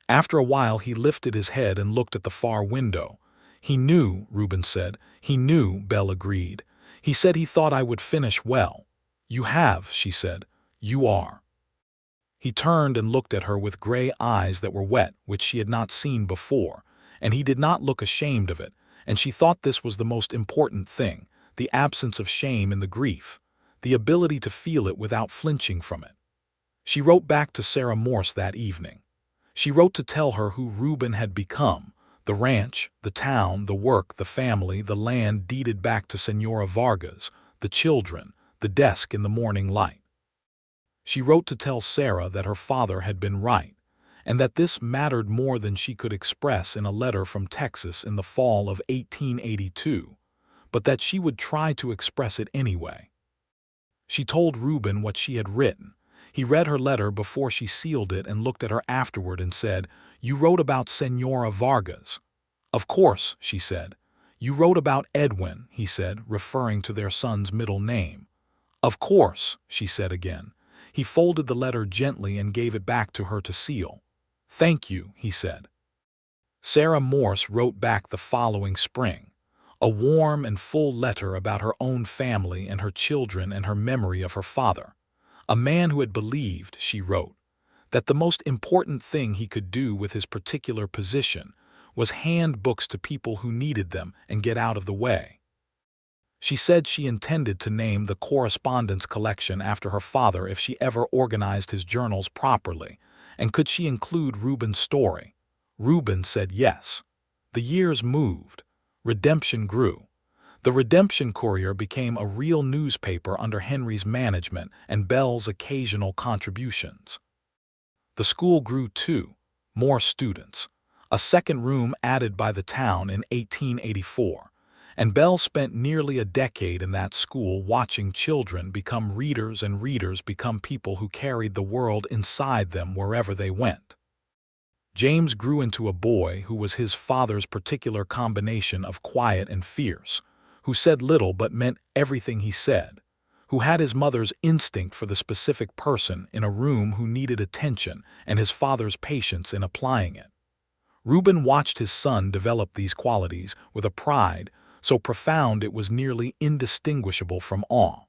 After a while he lifted his head and looked at the far window. "He knew," Reuben said. "He knew," Belle agreed. "He said he thought I would finish well." "You have," she said. "You are." He turned and looked at her with gray eyes that were wet, which she had not seen before, and he did not look ashamed of it, and she thought this was the most important thing, the absence of shame in the grief, the ability to feel it without flinching from it. She wrote back to Sarah Morse that evening. She wrote to tell her who Reuben had become, the The ranch, the town, the work, the family, the land deeded back to Senora Vargas, the children, the desk in the morning light. She wrote to tell Sarah that her father had been right, and that this mattered more than she could express in a letter from Texas in the fall of 1882, but that she would try to express it anyway. She told Reuben what she had written. He read her letter before she sealed it and looked at her afterward and said, "You wrote about Senora Vargas." "Of course," she said. "You wrote about Edwin," he said, referring to their son's middle name. "Of course," she said again. He folded the letter gently and gave it back to her to seal. "Thank you," he said. Sarah Morse wrote back the following spring, a warm and full letter about her own family and her children and her memory of her father. A man who had believed, she wrote, that the most important thing he could do with his particular position was hand books to people who needed them and get out of the way. She said she intended to name the correspondence collection after her father if she ever organized his journals properly, and could she include Reuben's story? Reuben said yes. The years moved. Redemption grew. The Redemption Courier became a real newspaper under Henry's management and Belle's occasional contributions. The school grew too. More students. A second room added by the town in 1884. And Belle spent nearly a decade in that school watching children become readers and readers become people who carried the world inside them wherever they went. James grew into a boy who was his father's particular combination of quiet and fierce, who said little but meant everything he said, who had his mother's instinct for the specific person in a room who needed attention and his father's patience in applying it. Reuben watched his son develop these qualities with a pride so profound it was nearly indistinguishable from awe.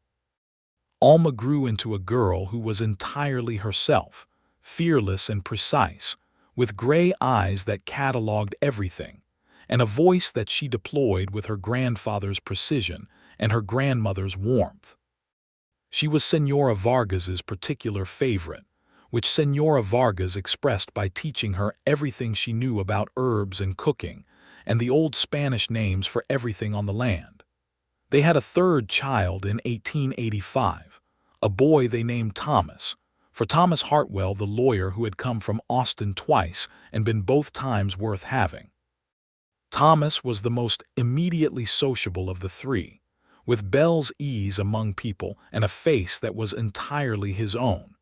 Alma grew into a girl who was entirely herself, fearless and precise, with gray eyes that catalogued everything, and a voice that she deployed with her grandfather's precision and her grandmother's warmth. She was Senora Vargas's particular favorite, which Senora Vargas expressed by teaching her everything she knew about herbs and cooking, and the old Spanish names for everything on the land. They had a third child in 1885, a boy they named Thomas, for Thomas Hartwell, the lawyer who had come from Austin twice and been both times worth having. Thomas was the most immediately sociable of the three, with Belle's ease among people and a face that was entirely his own,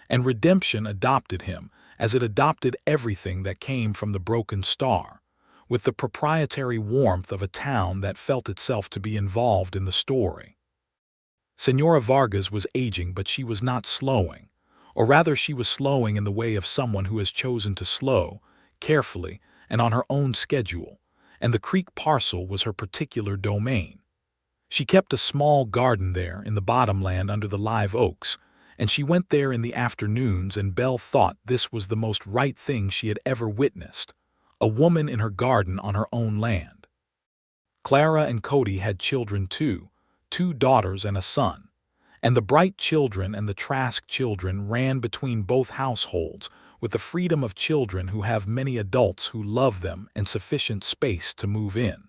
and Redemption adopted him as it adopted everything that came from the Broken Star, with the proprietary warmth of a town that felt itself to be involved in the story. Senora Vargas was aging, but she was not slowing, or rather she was slowing in the way of someone who has chosen to slow, carefully and on her own schedule, and the creek parcel was her particular domain. She kept a small garden there in the bottomland under the live oaks, and she went there in the afternoons, and Belle thought this was the most right thing she had ever witnessed, a woman in her garden on her own land. Clara and Cody had children too, 2 daughters and a son, and the Bright children and the Trask children ran between both households with the freedom of children who have many adults who love them and sufficient space to move in.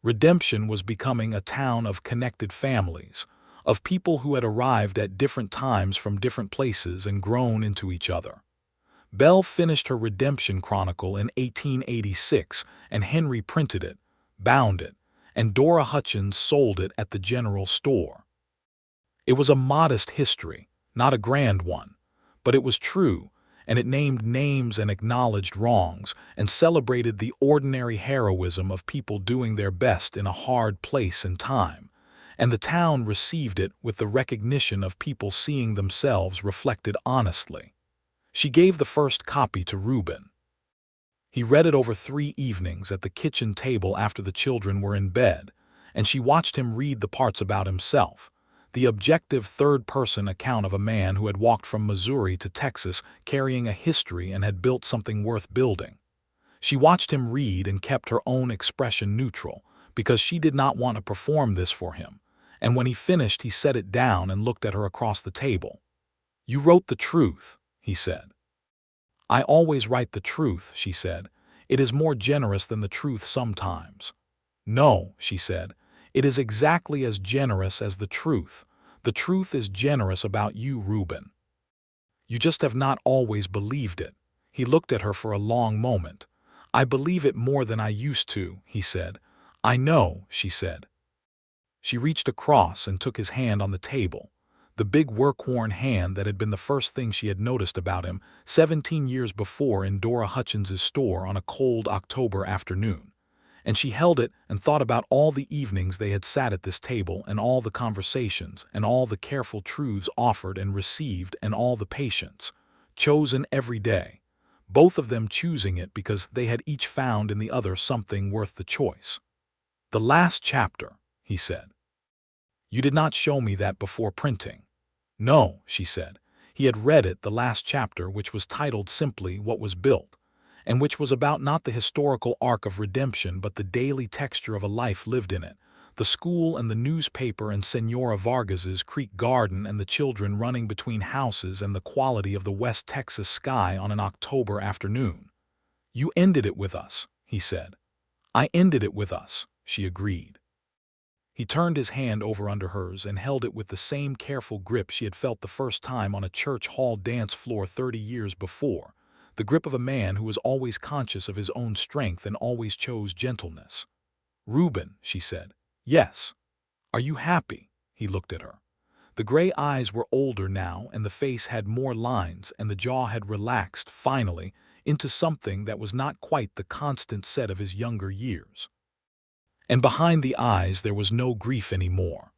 Redemption was becoming a town of connected families, of people who had arrived at different times from different places and grown into each other. Belle finished her Redemption Chronicle in 1886, and Henry printed it, bound it, and Dora Hutchins sold it at the general store. It was a modest history, not a grand one, but it was true, and it named names and acknowledged wrongs and celebrated the ordinary heroism of people doing their best in a hard place and time, and the town received it with the recognition of people seeing themselves reflected honestly. She gave the first copy to Reuben. He read it over 3 evenings at the kitchen table after the children were in bed, and she watched him read the parts about himself, the objective third-person account of a man who had walked from Missouri to Texas carrying a history and had built something worth building. She watched him read and kept her own expression neutral, because she did not want to perform this for him, and when he finished he set it down and looked at her across the table. "You wrote the truth," he said. "I always write the truth," she said. It is more generous than the truth sometimes. No, she said. It is exactly as generous as the truth. The truth is generous about you, Reuben. You just have not always believed it. He looked at her for a long moment. I believe it more than I used to, he said. I know, she said. She reached across and took his hand on the table, the big work-worn hand that had been the first thing she had noticed about him 17 years before in Dora Hutchins's store on a cold October afternoon. And she held it and thought about all the evenings they had sat at this table and all the conversations and all the careful truths offered and received and all the patience, chosen every day, both of them choosing it because they had each found in the other something worth the choice. The last chapter, he said. You did not show me that before printing. No, she said. He had read it, the last chapter, which was titled simply What Was Built, and which was about not the historical arc of redemption but the daily texture of a life lived in it, the school and the newspaper and Senora Vargas's creek garden and the children running between houses and the quality of the West Texas sky on an October afternoon. You ended it with us, he said. I ended it with us, she agreed. He turned his hand over under hers and held it with the same careful grip she had felt the first time on a church hall dance floor 30 years before, the grip of a man who was always conscious of his own strength and always chose gentleness. Reuben, she said. Yes. Are you happy? He looked at her. The gray eyes were older now and the face had more lines and the jaw had relaxed, finally, into something that was not quite the constant set of his younger years. And behind the eyes there was no grief anymore.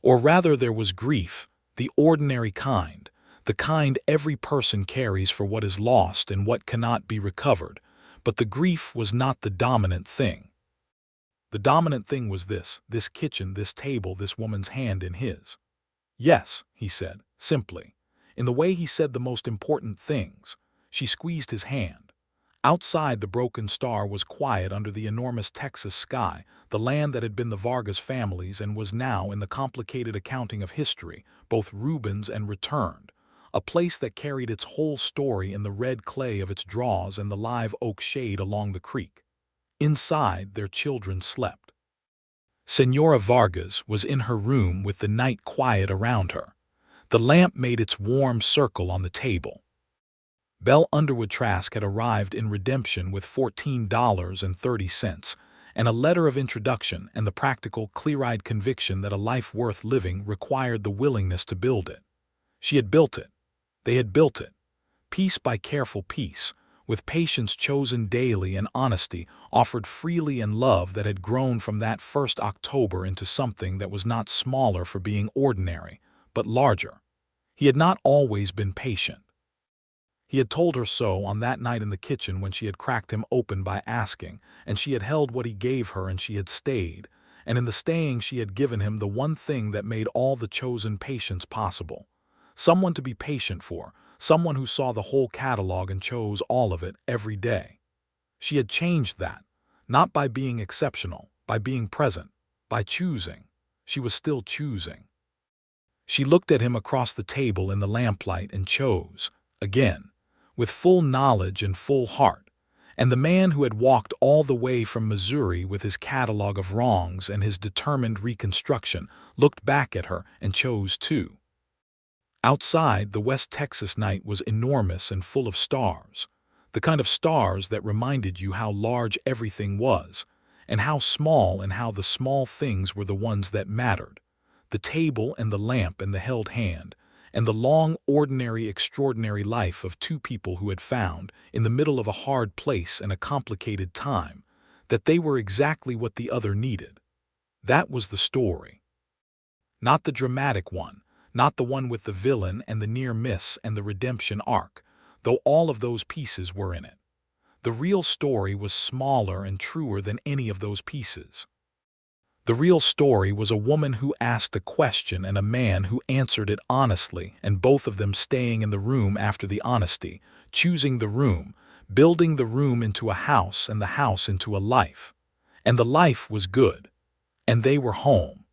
Or rather there was grief, the ordinary kind, the kind every person carries for what is lost and what cannot be recovered, but the grief was not the dominant thing. The dominant thing was this kitchen, this table, this woman's hand in his. Yes, he said, simply. In the way he said the most important things, she squeezed his hand. Outside, the broken star was quiet under the enormous Texas sky, the land that had been the Vargas family's and was now, in the complicated accounting of history, both Reuben's and returned, a place that carried its whole story in the red clay of its draws and the live oak shade along the creek. Inside, their children slept. Senora Vargas was in her room with the night quiet around her. The lamp made its warm circle on the table. Belle Underwood Trask had arrived in redemption with $14.30 and a letter of introduction and the practical, clear-eyed conviction that a life worth living required the willingness to build it. She had built it. They had built it. Piece by careful piece, with patience chosen daily and honesty offered freely and love that had grown from that first October into something that was not smaller for being ordinary, but larger. He had not always been patient. He had told her so on that night in the kitchen when she had cracked him open by asking, and she had held what he gave her and she had stayed, and in the staying she had given him the one thing that made all the chosen patience possible. Someone to be patient for, someone who saw the whole catalog and chose all of it every day. She had changed that, not by being exceptional, by being present, by choosing. She was still choosing. She looked at him across the table in the lamplight and chose, again, with full knowledge and full heart, and the man who had walked all the way from Missouri with his catalog of wrongs and his determined reconstruction looked back at her and chose too. Outside, the West Texas night was enormous and full of stars, the kind of stars that reminded you how large everything was, and how the small things were the ones that mattered, the table and the lamp and the held hand, and the long, ordinary, extraordinary life of two people who had found, in the middle of a hard place and a complicated time, that they were exactly what the other needed. That was the story. Not the dramatic one, not the one with the villain and the near miss and the redemption arc, though all of those pieces were in it. The real story was smaller and truer than any of those pieces. The real story was a woman who asked a question and a man who answered it honestly, and both of them staying in the room after the honesty, choosing the room, building the room into a house and the house into a life. And the life was good. And they were home.